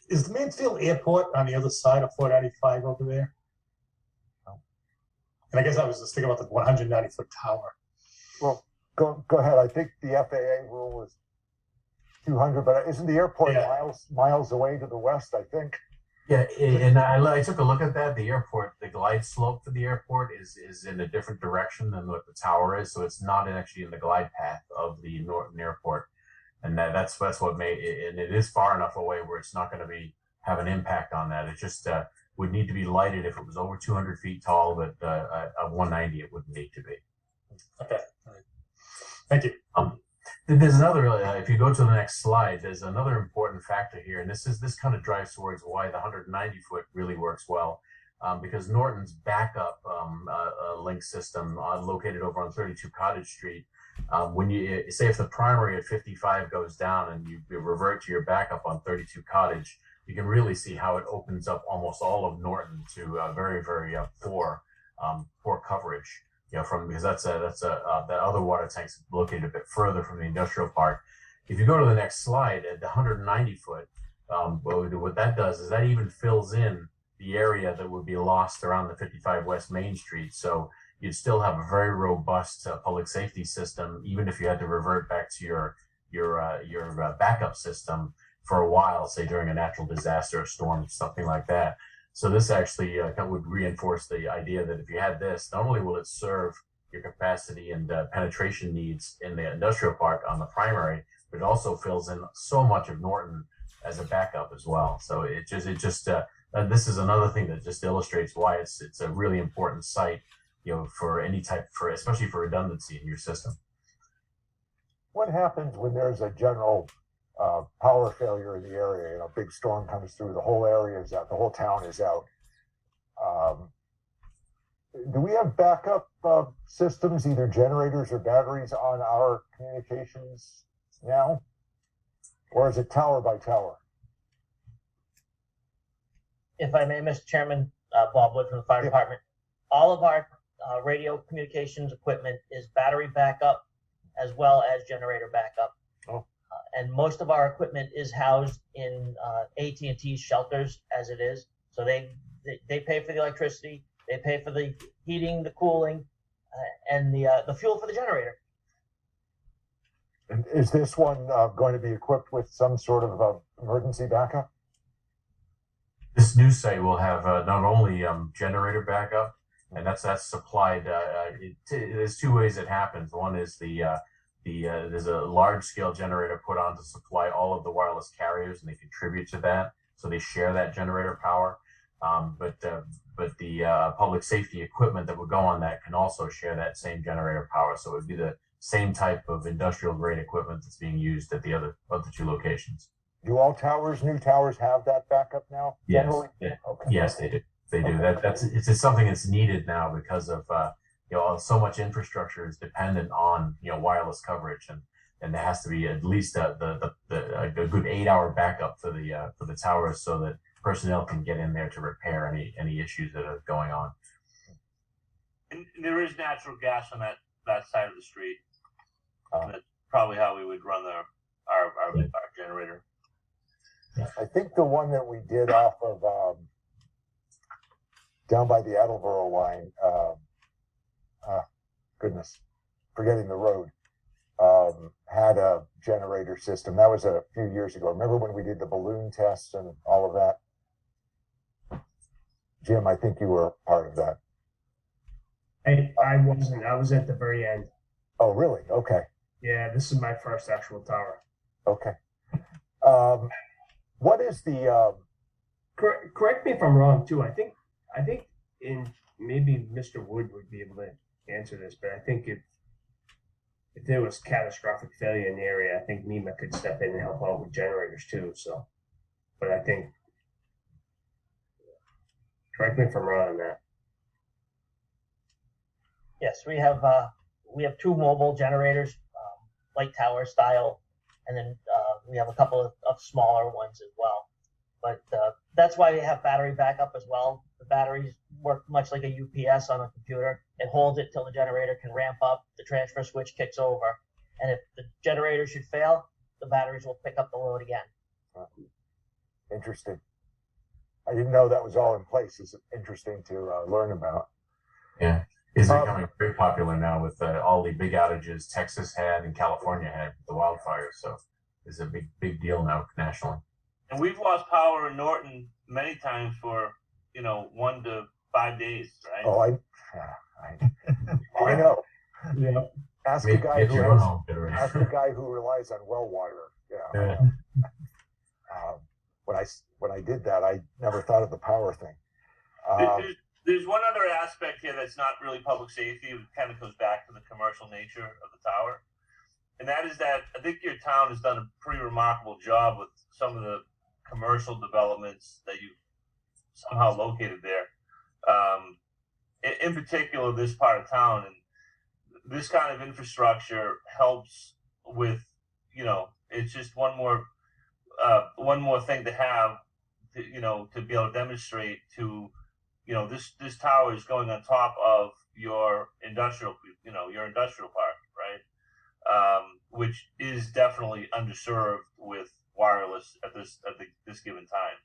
is the Mansfield Airport on the other side of 495 over there? And I guess I was just thinking about the 190-foot tower. Well, go ahead. I think the FAA rule is 200, but isn't the airport Yeah. miles away to the west? I think. Yeah, and I took a look at that. The airport, the glide slope for the airport is in a different direction than what the tower is, so it's not actually in the glide path of the Norton Airport, and that's what made it. And it is far enough away where it's not going to have an impact on that. It just would need to be lighted if it was over 200 feet tall, but at 190 it wouldn't need to be. Okay. All right. Thank you. There's another, if you go to the next slide, there's another important factor here, and this kind of drives towards why the 190 foot really works well, because Norton's backup link system located over on 32 Cottage Street, when you say if the primary at 55 goes down and you revert to your backup on 32 Cottage, you can really see how it opens up almost all of Norton to very, very poor coverage. Because that's that other water tank's located a bit further from the industrial park. If you go to the next slide at the 190 foot, what that does is that even fills in the area that would be lost around the 55 West Main Street. So you'd still have a very robust public safety system, even if you had to revert back to your backup system for a while, say during a natural disaster, a storm, something like that. So this actually would reinforce the idea that if you had this, not only will it serve your capacity and penetration needs in the industrial park on the primary, but it also fills in so much of Norton as a backup as well. So this is another thing that just illustrates why it's a really important site, for especially for redundancy in your system. What happens when there's a general power failure in the area? Big storm comes through, the whole area is out, the whole town is out. Do we have backup systems, either generators or batteries, on our communications now? Or is it tower by tower? If I may, Mr. Chairman, Bob Wood from the Fire Department, all of our radio communications equipment is battery backup as well as generator backup. Oh. And most of our equipment is housed in AT&T's shelters as it is. So they pay for the electricity, they pay for the heating, the cooling, and the fuel for the generator. And is this one going to be equipped with some sort of emergency backup? This new site will have not only generator backup, and that's supplied. There's two ways it happens. One is there's a large scale generator put on to supply all of the wireless carriers, and they contribute to that, so they share that generator power. But the public safety equipment that would go on that can also share that same generator power. So it would be the same type of industrial grade equipment that's being used at the other two locations. Do all new towers have that backup now? Yes. Generally? Yeah. Okay. Yes, they do. They do. Okay. It's something that's needed now because of so much infrastructure is dependent on wireless coverage, and there has to be at least a good 8-hour backup for the towers so that personnel can get in there to repair any issues that are going on. And there is natural gas on that side of the street. That's probably how we would run our generator. I think the one that we did off of down by the Attleboro line, goodness, forgetting the road, had a generator system. That was a few years ago. Remember when we did the balloon tests and all of that? Jim, I think you were part of that. I wasn't. I was at the very end. Oh, really? Okay. Yeah, this is my first actual tower. Okay. What is the Correct me if I'm wrong too. I think maybe Mr. Wood would be able to answer this, but I think if there was catastrophic failure in the area, I think NEMA could step in and help out with generators too. So, but I think, correct me if I'm wrong on that. Yes, we have 2 mobile generators, light tower style, and then we have a couple of smaller ones as well. But that's why we have battery backup as well. The batteries work much like a UPS on a computer. It holds it till the generator can ramp up, the transfer switch kicks over, and if the generator should fail, the batteries will pick up the load again. Interesting. I didn't know that was all in place. It's interesting to learn about. Yeah. is becoming very popular now with all the big outages Texas had and California had with the wildfires. So it's a big deal now nationally. And we've lost power in Norton many times for 1 to 5 days, right? Oh, I know. Yeah. Ask a guy Get who your own has, home generator. ask a guy who relies on well water. Yeah. I Yeah. know. When I did that, I never thought of the power thing. There's one other aspect here that's not really public safety. It kind of goes back to the commercial nature of the tower. And that is that I think your town has done a pretty remarkable job with some of the commercial developments that you've somehow located there. In particular, this part of town, and this kind of infrastructure helps with, it's just one more thing to have, to be able to demonstrate to, this tower is going on top of your industrial park, right? Which is definitely underserved with wireless at this given time.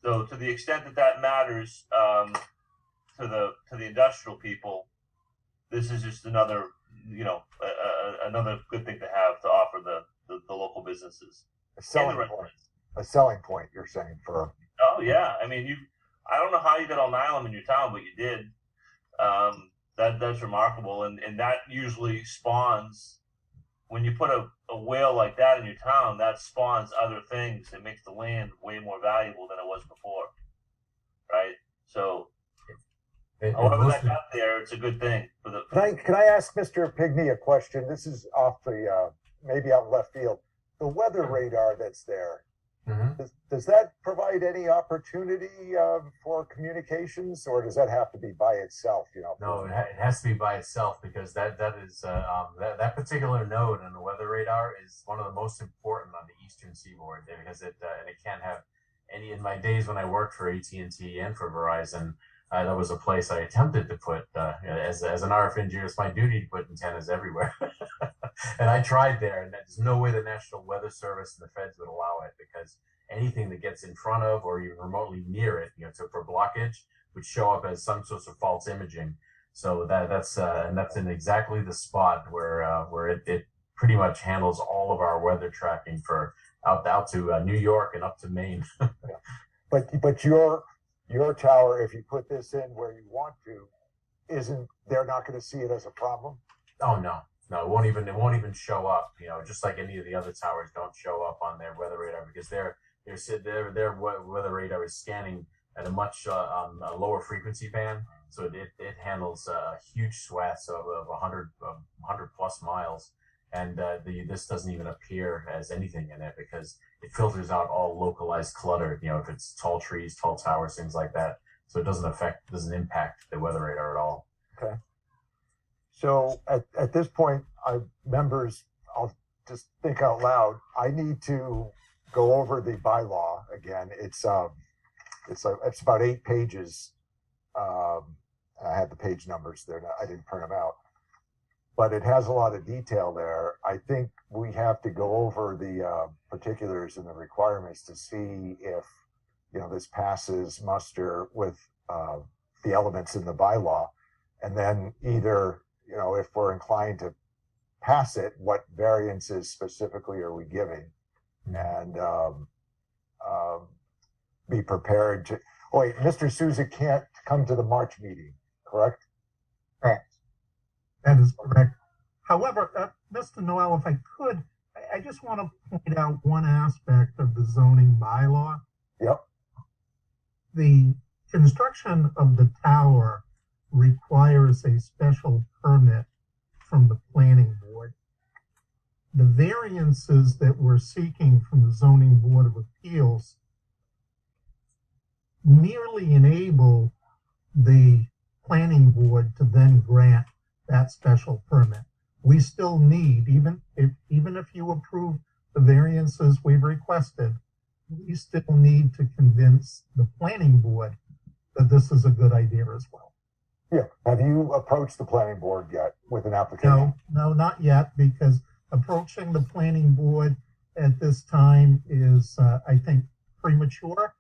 So to the extent that matters to the industrial people, this is just another another good thing to have to offer the local businesses. A selling point, you're saying for. Oh yeah, I mean I don't know how you got on Nylam in your town, but you did. That's remarkable, and that usually spawns when you put a whale like that in your town. That spawns other things. It makes the land way more valuable than it was before, right? So, however that got there, it's a good thing for the. Can I ask Mr. Pigney a question? This is off the maybe out left field. The weather radar that's there. Mm-hmm. Does that provide any opportunity for communications, or does that have to be by itself? No, it has to be by itself, because that is that particular node on the weather radar is one of the most important on the eastern seaboard, because it can't have any. In my days when I worked for AT&T and for Verizon, that was a place I attempted to put as an RF engineer. It's my duty to put antennas everywhere. And I tried there, and there's no way the National Weather Service and the feds would allow it, because anything that gets in front of or even remotely near it, for blockage, would show up as some sort of false imaging. So that's in exactly the spot where it pretty much handles all of our weather tracking for out to New York and up to Maine. But your tower, if you put this in where you want to, they're not going to see it as a problem? Oh no. No, it won't even show up. Just like any of the other towers don't show up on their weather radar, because their weather radar is scanning at a much lower frequency band, so it handles huge swaths of 100 plus miles, and this doesn't even appear as anything in it, because it filters out all localized clutter. If it's tall trees, tall towers, things like that, so it doesn't impact the weather radar at all. Okay. So at this point, members, I'll just think out loud. I need to go over the bylaw again. It's about 8 pages. I had the page numbers there. I didn't print them out, but it has a lot of detail there. I think we have to go over the particulars and the requirements to see if this passes muster with the elements in the bylaw, and then either. If we're inclined to pass it, what variances specifically are we giving? And be prepared to. Oh, wait, Mr. Souza can't come to the March meeting, correct? Correct. That is correct. However, Mr. Noel, if I could, I just want to point out one aspect of the zoning bylaw. Yep. The construction of the tower requires a special permit from the planning board. The variances that we're seeking from the zoning board of appeals merely enable the planning board to then grant that special permit. We still need, even if you approve the variances we've requested, we still need to convince the planning board that this is a good idea as well. Yeah. Have you approached the planning board yet with an application? No, not yet, because approaching the planning board at this time is, I think, premature,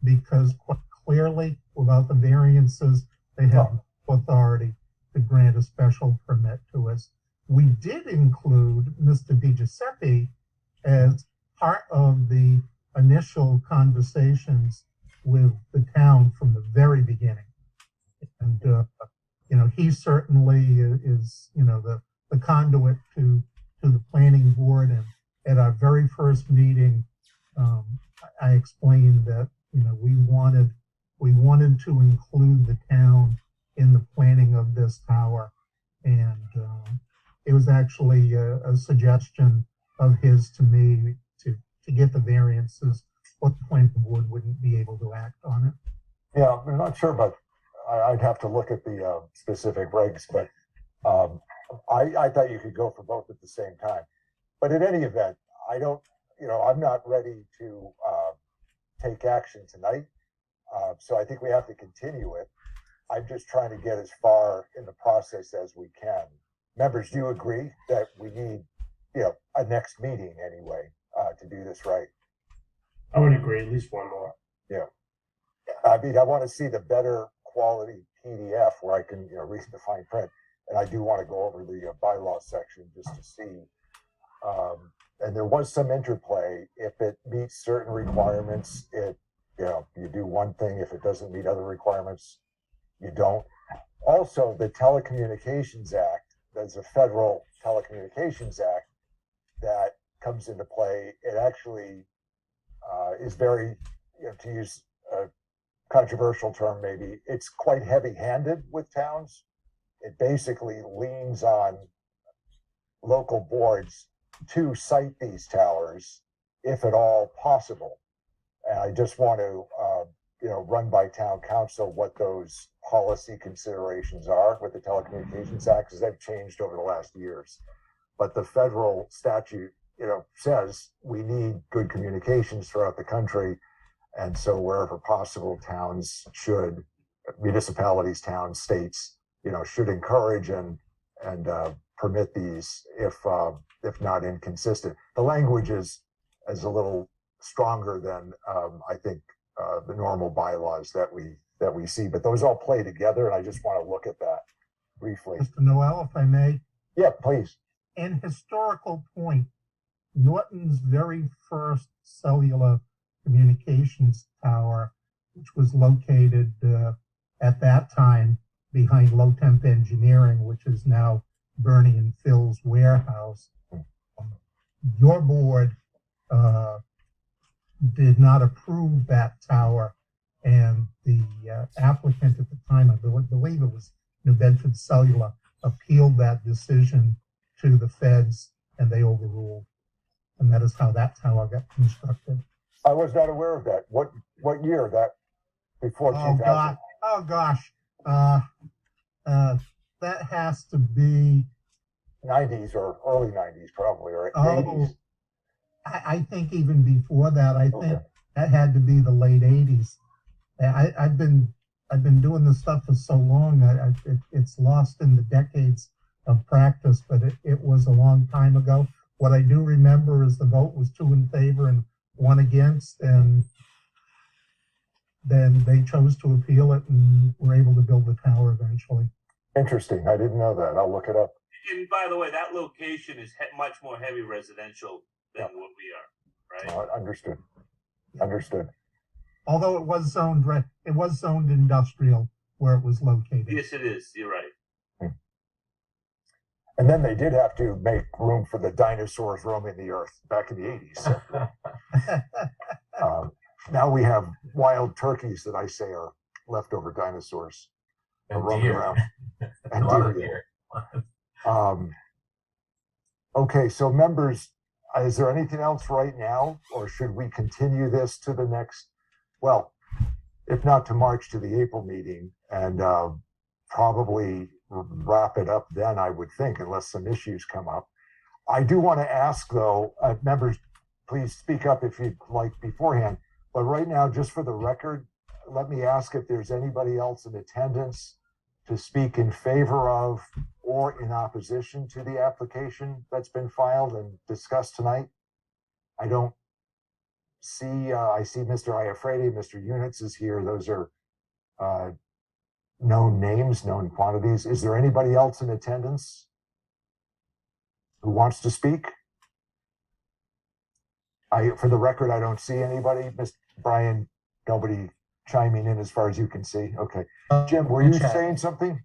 because quite clearly, without the variances, they have authority to grant a special permit to us. We did include Mr. DiGiuseppe as part of the initial conversations with the town from the very beginning. And, he certainly is, the conduit to the planning board. And at our very first meeting, I explained that, we wanted to include the town in the planning of this tower. And it was actually a suggestion of his to me to get the variances, or the planning board wouldn't be able to act on it. Yeah, I'm not sure, but I'd have to look at the specific regs, but I thought you could go for both at the same time. But in any event, I'm not ready to take action tonight. So I think we have to continue it. I'm just trying to get as far in the process as we can. Members, do you agree that we need, a next meeting anyway, to do this right? I would agree, at least one more. Yeah. I mean, I want to see the better quality PDF where I can, read the fine print. And I do want to go over the bylaw section just to see. And there was some interplay. If it meets certain requirements, you do one thing. If it doesn't meet other requirements, you don't. Also, the Telecommunications Act, there's a federal Telecommunications Act that comes into play. It actually is very, to use a controversial term maybe, it's quite heavy-handed with towns. It basically leans on local boards to site these towers, if at all possible. And I just want to, run by town council what those policy considerations are with the Telecommunications Act, because they've changed over the last years. But the federal statute, says we need good communications throughout the country. And so wherever possible, towns should, municipalities, towns, states, should encourage and permit these if not inconsistent. The language is a little stronger than I think the normal bylaws that we see, but those all play together, and I just want to look at that briefly. Mr. Noel, if I may. Yeah, please. In historical point, Norton's very first cellular communications tower, which was located at that time behind Low Temp Engineering, which is now Bernie and Phil's warehouse. Your board did not approve that tower, and the applicant at the time, I believe it was New Bedford Cellular, appealed that decision to the feds, and they overruled. And that is how that tower got constructed. I was not aware of that. What year that? Before 2000? Oh gosh. That has to be 90s or early 90s, probably, or 80s. I think even before that. I think that had to be the late 80s. I've been doing this stuff for so long. It's lost in the decades of practice, but it was a long time ago. What I do remember is the vote was 2 in favor and 1 against, and then they chose to appeal it and were able to build the tower eventually. Interesting. I didn't know that. I'll look it up. And by the way, that location is much more heavy residential than what we are, right? Understood. Understood. Although it was zoned industrial where it was located. Yes, it is. You're right. And then they did have to make room for the dinosaurs roaming the earth back in the 80s. Now we have wild turkeys that I say are leftover dinosaurs roaming around. And deer. Okay, so members, is there anything else right now, or should we continue this to the next, well, if not to March, to the April meeting, and probably wrap it up then, I would think, unless some issues come up. I do want to ask, though, members, please speak up if you'd like beforehand, but right now, just for the record, let me ask if there's anybody else in attendance to speak in favor of or in opposition to the application that's been filed and discussed tonight. I don't see, I see Mr. Iafredi, Mr. Units is here. Those are known names, known quantities. Is there anybody else in attendance who wants to speak? For the record, I don't see anybody. Mr. Brian, nobody chiming in as far as you can see. Okay. Jim, were you saying something?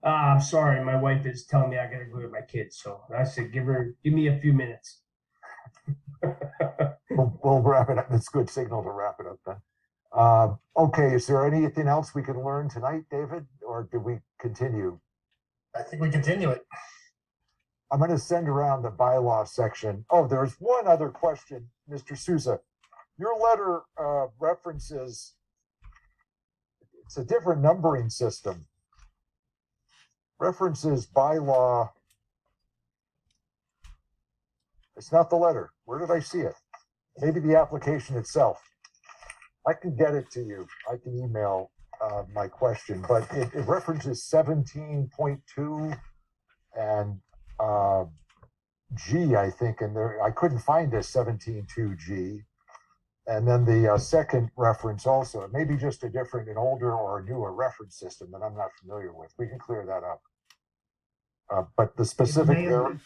I'm sorry, my wife is telling me I gotta go to my kids, so I said give me a few minutes. We'll wrap it up. It's good signal to wrap it up then. Okay, is there anything else we can learn tonight, David, or do we continue? I think we continue it. I'm going to send around the bylaw section. Oh, there's one other question, Mr. Souza. Your letter references, it's a different numbering system. References bylaw. It's not the letter. Where did I see it? Maybe the application itself. I can get it to you. I can email my question, but it references 17.2 and G, I think, and there I couldn't find a 17.2G. And then the second reference also, it may be just a different, an older or a newer reference system that I'm not familiar with. We can clear that up. But the specific there.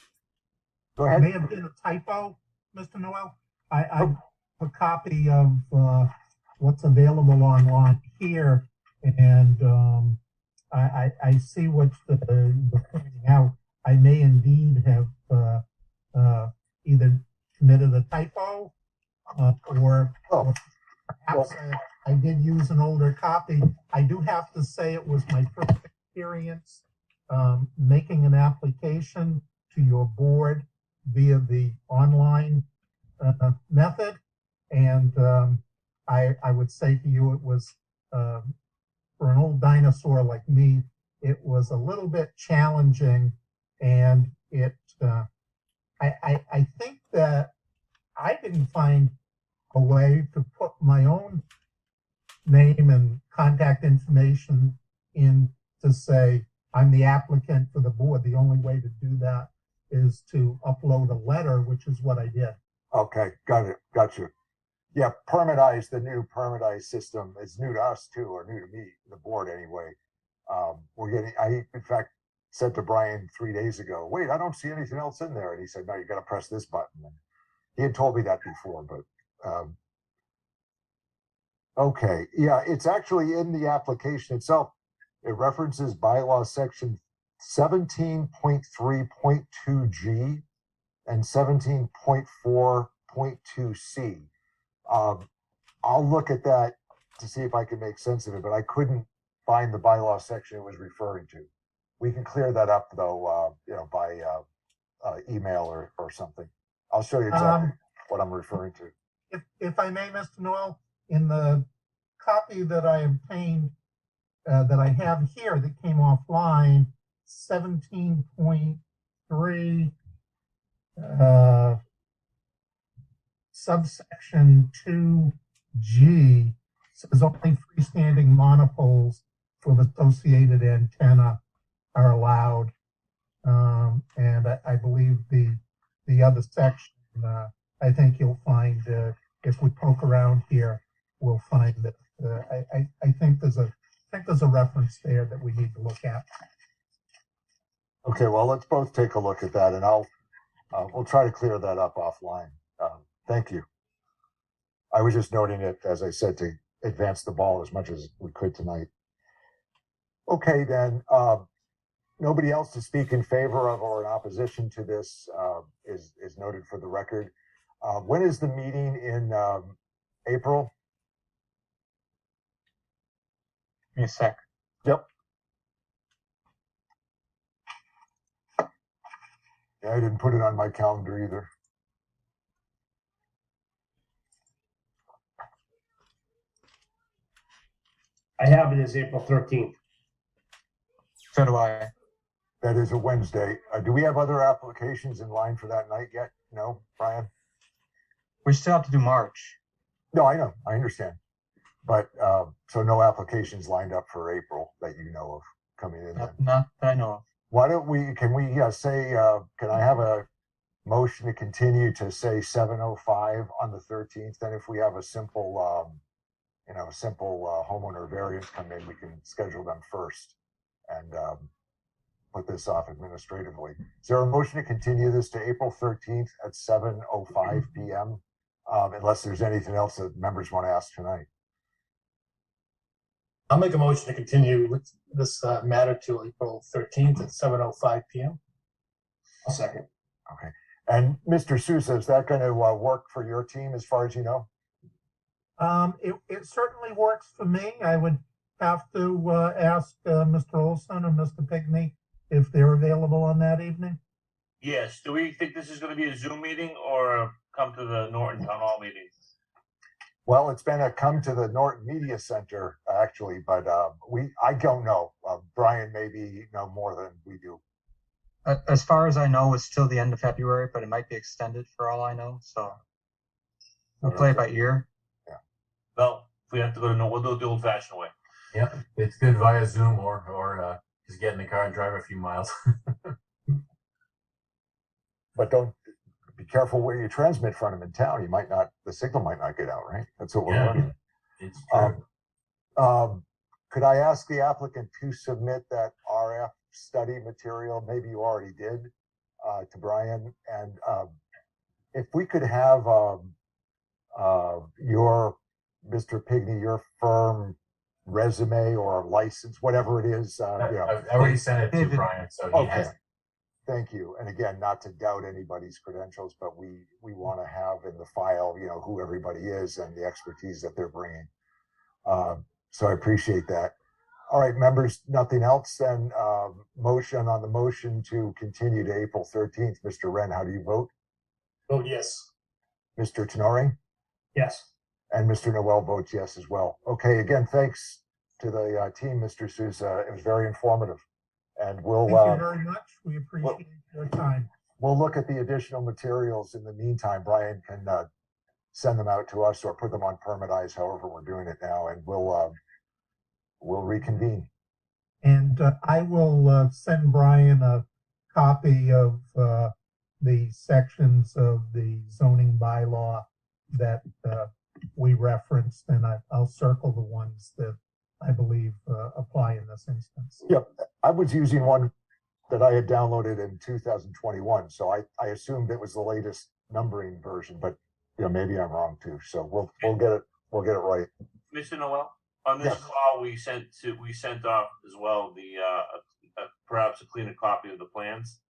Go ahead. It may have been a typo, Mr. Noel. I have a copy of what's available online here, and I see what you're pointing out. I may indeed have either committed a typo or perhaps I did use an older copy. I do have to say it was my first experience making an application to your board via the online method. And I would say to you, it was, for an old dinosaur like me, it was a little bit challenging. And I think that I didn't find a way to put my own name and contact information in to say, I'm the applicant for the board. The only way to do that is to upload a letter, which is what I did. Okay, got it. Got you. Yeah, Permitize, the new Permitize system is new to us too, or new to me, the board anyway. I in fact said to Brian 3 days ago, wait, I don't see anything else in there. And he said, no, you got to press this button. And he had told me that before, but okay. Yeah, it's actually in the application itself. It references bylaw section 17.3.2G and 17.4.2C. I'll look at that to see if I can make sense of it, but I couldn't find the bylaw section it was referring to. We can clear that up though, by email or something. I'll show you exactly what I'm referring to. If I may, Mr. Noel, in the copy that I obtained, that I have here that came offline, 17.3 subsection 2G says only freestanding monopoles with associated antenna are allowed. And I believe the other section, I think you'll find, if we poke around here, we'll find that I think there's a reference there that we need to look at. Okay, well, let's both take a look at that, and we'll try to clear that up offline. Thank you. I was just noting it, as I said, to advance the ball as much as we could tonight. Okay, then, nobody else to speak in favor of or in opposition to this is noted for the record. When is the meeting in April? Give me a sec. Yep. Yeah, I didn't put it on my calendar either. I have it as April 13th. So do I. That is a Wednesday. Do we have other applications in line for that night yet? No, Brian? We still have to do March. No, I know. I understand. But so no applications lined up for April that you know of coming in then. Not that I know of. Why don't we, can we say, can I have a motion to continue to say 7:05 on the 13th? Then if we have a simple simple homeowner variance come in, we can schedule them first and put this off administratively. Is there a motion to continue this to April 13th at 7:05 p.m.? Unless there's anything else that members want to ask tonight. I'll make a motion to continue with this matter to April 13th at 7:05 p.m. I'll second. Okay. And Mr. Sousa, is that going to work for your team as far as you know? It certainly works for me. I would have to ask Mr. Olson or Mr. Pigney if they're available on that evening. Yes. Do we think this is going to be a Zoom meeting or come to the Norton Town Hall meeting? Well, it's been a come to the Norton Media Center, actually, but I don't know. Brian maybe know more than we do. As far as I know, it's till the end of February, but it might be extended for all I know. So we'll play it by ear. Well, if we have to go to Norton, we'll do it the old-fashioned way. Yeah, it's good via Zoom or just get in the car and drive a few miles. But don't be careful where you transmit from him in town. The signal might not get out, right? That's what we're learning. It's true. Could I ask the applicant to submit that RF study material? Maybe you already did to Brian. And if we could have Mr. Pigney, your firm resume or license, whatever it is. I've already sent it to Brian, so he has it. Thank you. And again, not to doubt anybody's credentials, but we want to have in the file, who everybody is and the expertise that they're bringing. So I appreciate that. All right, members, nothing else then. Motion on the motion to continue to April 13th. Mr. Wren, how do you vote? Vote yes. Mr. Tenori? Yes. And Mr. Noel votes yes as well. Okay, again, thanks to the team, Mr. Sousa. It was very informative. And Thank you very much. We appreciate your time. We'll look at the additional materials in the meantime. Brian can send them out to us or put them on Permitize, however we're doing it now, and we'll reconvene. And I will send Brian a copy of the sections of the zoning bylaw that we referenced, and I'll circle the ones that I believe apply in this instance. Yep, I was using one that I had downloaded in 2021, so I assumed it was the latest numbering version, but maybe I'm wrong too. So we'll get it right. Mr. Noel, on this Yes. call, we sent off as well the perhaps a cleaner copy of the plans.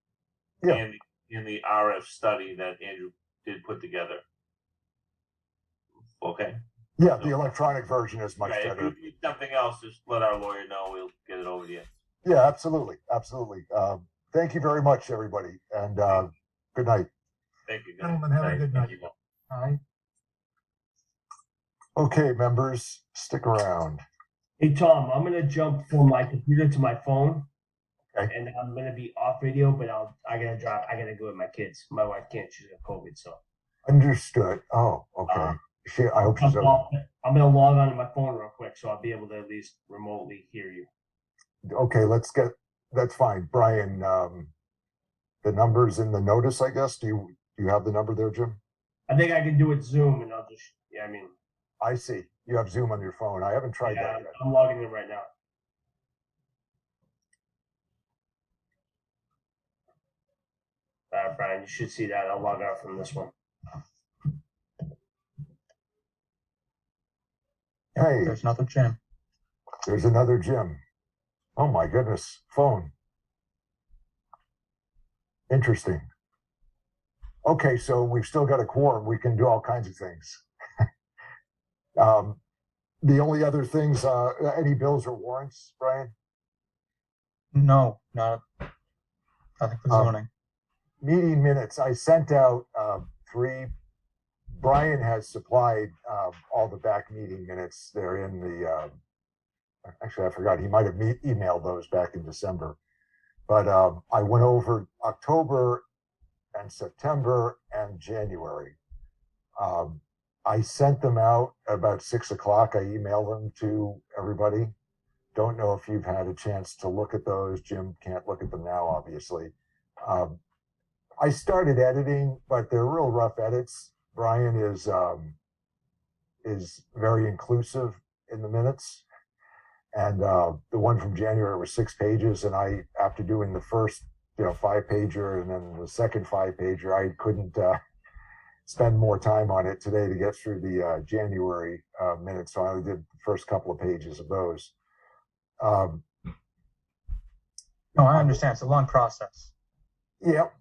Yeah. And in the RF study that Andrew did put together. Okay. Yeah, the electronic version is much Right. If better. you need something else, just let our lawyer know. We'll get it over to you. Yeah, absolutely. Thank you very much, everybody, and good night. Thank you. Gentlemen, have a good night. All right. Okay, members, stick around. Hey Tom, I'm gonna jump from my computer to my phone, Okay. and I'm gonna be off video. But I gotta go with my kids. My wife can't. She's got COVID, so Understood. Oh, okay. I hope she's okay. I'm gonna log on to my phone real quick, so I'll be able to at least remotely hear you. Okay, that's fine. Brian, the numbers in the notice, I guess. Do you have the number there, Jim? I think I can do it Zoom, and I'll just I see. You have Zoom on your phone. I haven't tried that yet. I'm logging in right now. Brian, you should see that. I'll log out from this one. Hey, There's another Jim. there's another Jim. Oh my goodness, phone. Interesting. Okay, so we've still got a quorum. We can do all kinds of things. The only other things, any bills or warrants, Brian? No, not. I think for zoning. Meeting minutes. I sent out 3. Brian has supplied all the back meeting minutes. They're in the. Actually, I forgot. He might have emailed those back in December. But I went over October and September and January. I sent them out at about 6 o'clock. I emailed them to everybody. Don't know if you've had a chance to look at those. Jim can't look at them now, obviously. I started editing, but they're real rough edits. Brian is very inclusive in the minutes. And the one from January was 6 pages. And I, after doing the first, 5-pager and then the second 5-pager, I couldn't spend more time on it today to get through the January minutes. So I only did the first couple of pages of those. No, I understand. It's a long process. Yep.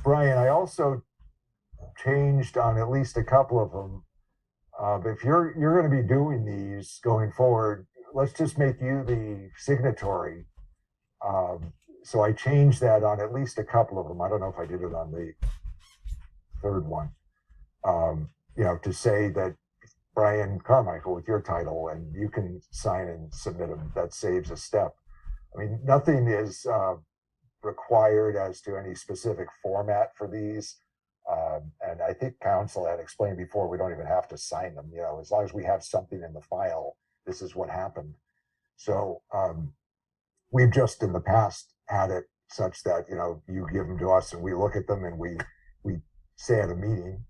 Brian, I also changed on at least a couple of them. If you're going to be doing these going forward, let's just make you the signatory. So I changed that on at least a couple of them. I don't know if I did it on the third one. To say that Brian Carmichael with your title, and you can sign and submit them. That saves a step. I mean, nothing is required as to any specific format for these. And I think council had explained before, we don't even have to sign them, as long as we have something in the file, this is what happened. So we've just in the past had it such that, you give them to us and we look at them and we say at a meeting,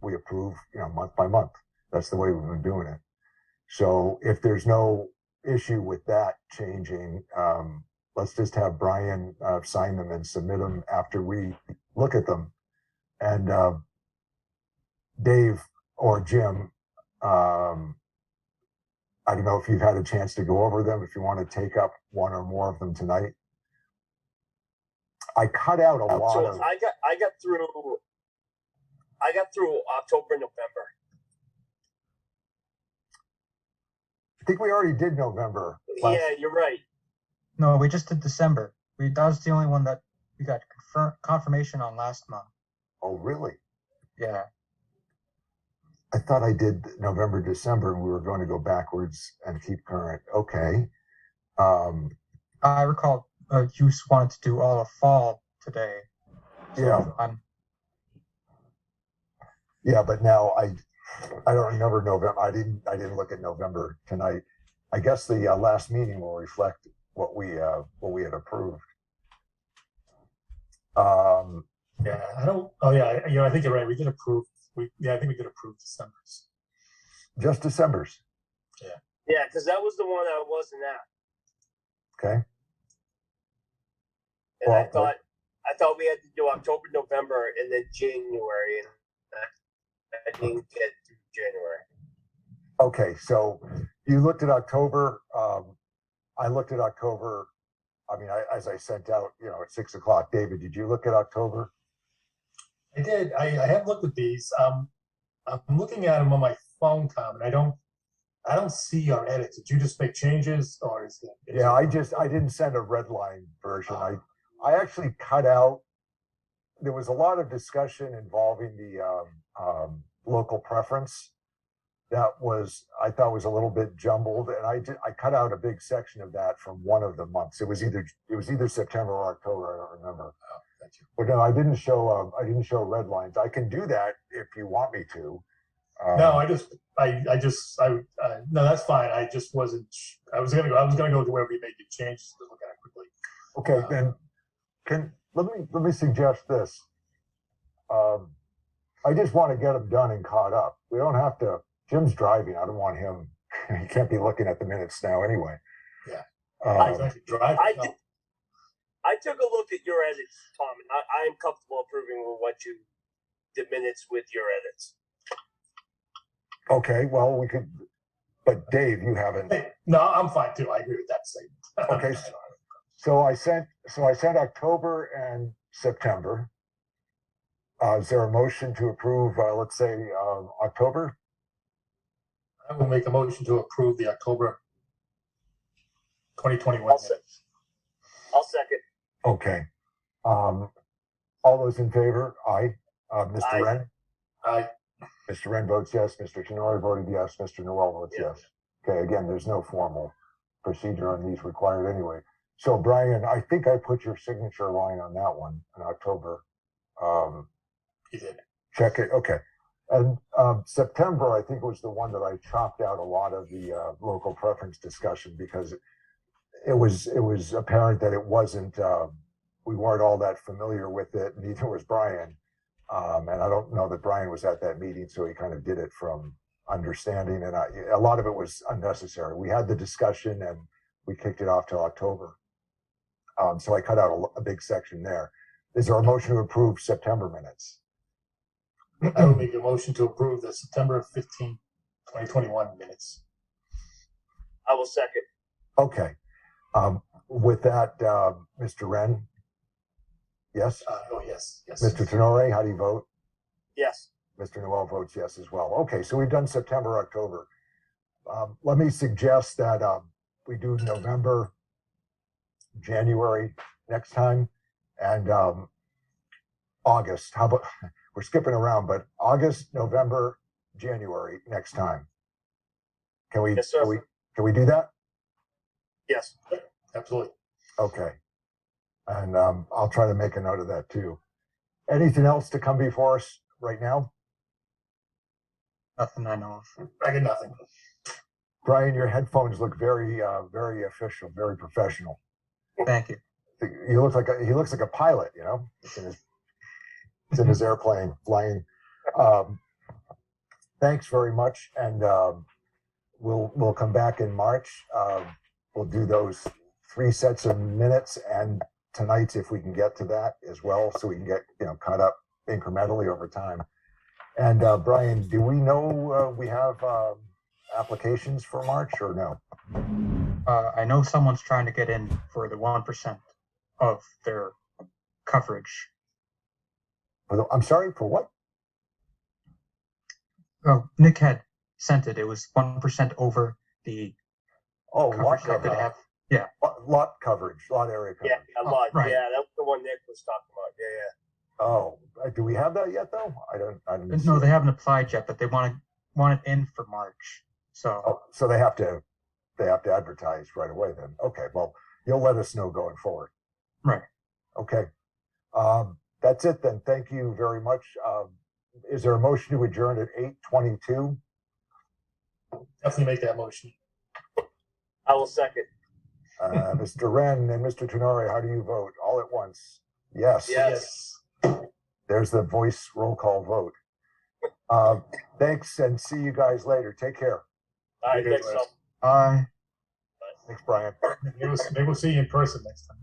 we approve, month by month. That's the way we've been doing it. So if there's no issue with that changing, let's just have Brian sign them and submit them after we look at them. And Dave or Jim, I don't know if you've had a chance to go over them, if you want to take up one or more of them tonight. I cut out a lot So of. I got through October, November. I think we already did November. Yeah, you're right. No, we just did December. That was the only one that we got confirmation on last month. Oh, really? Yeah. I thought I did November, December, and we were going to go backwards and keep current. Okay. I recall you wanted to do all of fall today. So Yeah. Yeah, but now I don't remember November. I didn't look at November tonight. I guess the last meeting will reflect what we had approved. Yeah, I don't, oh yeah, I think you're right. We did approve, I think we did approve December's. Just December's. Yeah, because that was the one I wasn't at. Okay. And Well, I thought we had to do October, November, and then January, and I didn't get through January. Okay, so you looked at October. I looked at October. I mean, as I sent out, at 6 o'clock. David, did you look at October? I did. I have looked at these. I'm looking at them on my phone, Tom, and I don't see your edits. Did you just make changes, or is it? Yeah, I didn't send a red line version. I actually cut out. There was a lot of discussion involving the local preference. That I thought was a little bit jumbled, and I cut out a big section of that from one of the months. It was either September or October. I don't remember. Oh, thank you. But no, I didn't show red lines. I can do that if you want me to. No, no, that's fine. I just wasn't. I was gonna go to wherever you made your changes to look at it quickly. Okay, then let me suggest this. I just want to get them done and caught up. We don't have to. Jim's driving. I don't want him. He can't be looking at the minutes now anyway. Yeah. Um, Driving. I took a look at your edits, Tom, and I am comfortable approving with what you did minutes with your edits. okay, well, we could. But Dave, you haven't. No, I'm fine too. I agree with that statement. Okay, so I sent October and September. Is there a motion to approve? Let's say October. I will make a motion to approve the October 2021 minutes. I'll second. Okay. All those in favor? Aye. Mr. Aye. Wren? Aye. Mr. Wren votes yes. Mr. Tenori voted yes. Mr. Noel votes yes. Okay, again, there's no formal procedure on these required anyway. So Brian, I think I put your signature line on that one in October. You did. Check it. Okay. And September, I think, was the one that I chopped out a lot of the local preference discussion because it was apparent that it wasn't, we weren't all that familiar with it. Neither was Brian. And I don't know that Brian was at that meeting, so he kind of did it from understanding, and a lot of it was unnecessary. We had the discussion and we kicked it off till October. So I cut out a big section there. Is there a motion to approve September minutes? I will make a motion to approve the September 15th, 2021 minutes. I will second. Okay. With that, Mr. Wren? Yes? Yes. Mr. Tenore, how do you vote? Yes. Mr. Noel votes yes as well. Okay, so we've done September, October. Let me suggest that we do November, January next time, and August. How about, we're skipping around, but August, November, January next time. Can we, Yes, sir. can we do that? Yes. Absolutely. Okay. And I'll try to make a note of that too. Anything else to come before us right now? Nothing I know of. I get nothing. Brian, your headphones look very, very official, very professional. Thank you. He looks like a pilot, you know. It's in his airplane flying. Thanks very much, and we'll come back in March. We'll do those 3 sets of minutes and tonight's if we can get to that as well, so we can get caught up incrementally over time. And Brian, do we know we have applications for March or no? I know someone's trying to get in for the 1% of their coverage. I'm sorry, for what? Oh, Nick had sent it. It was 1% over the lot coverage they could coverage. have. Yeah. Lot coverage, lot area coverage. Yeah, a lot. right. Yeah, that's the one Nick was talking about. Yeah. Oh, do we have that yet though? I didn't No, see they it. haven't applied yet, but they want it in for March. So Oh, so they have to advertise right away then. Okay, well, you'll let us know going forward. right. Okay. That's it then. Thank you very much. Is there a motion to adjourn at 8:22? Definitely make that motion. I will second. Mr. Wren and Mr. Tenore, how do you vote? All at once? Yes. Yes. There's the voice roll call vote. Thanks, and see you guys later. Take care. All right, Very thanks, good. Tom. Bye. Thanks, Brian. Maybe we'll see you in person next time.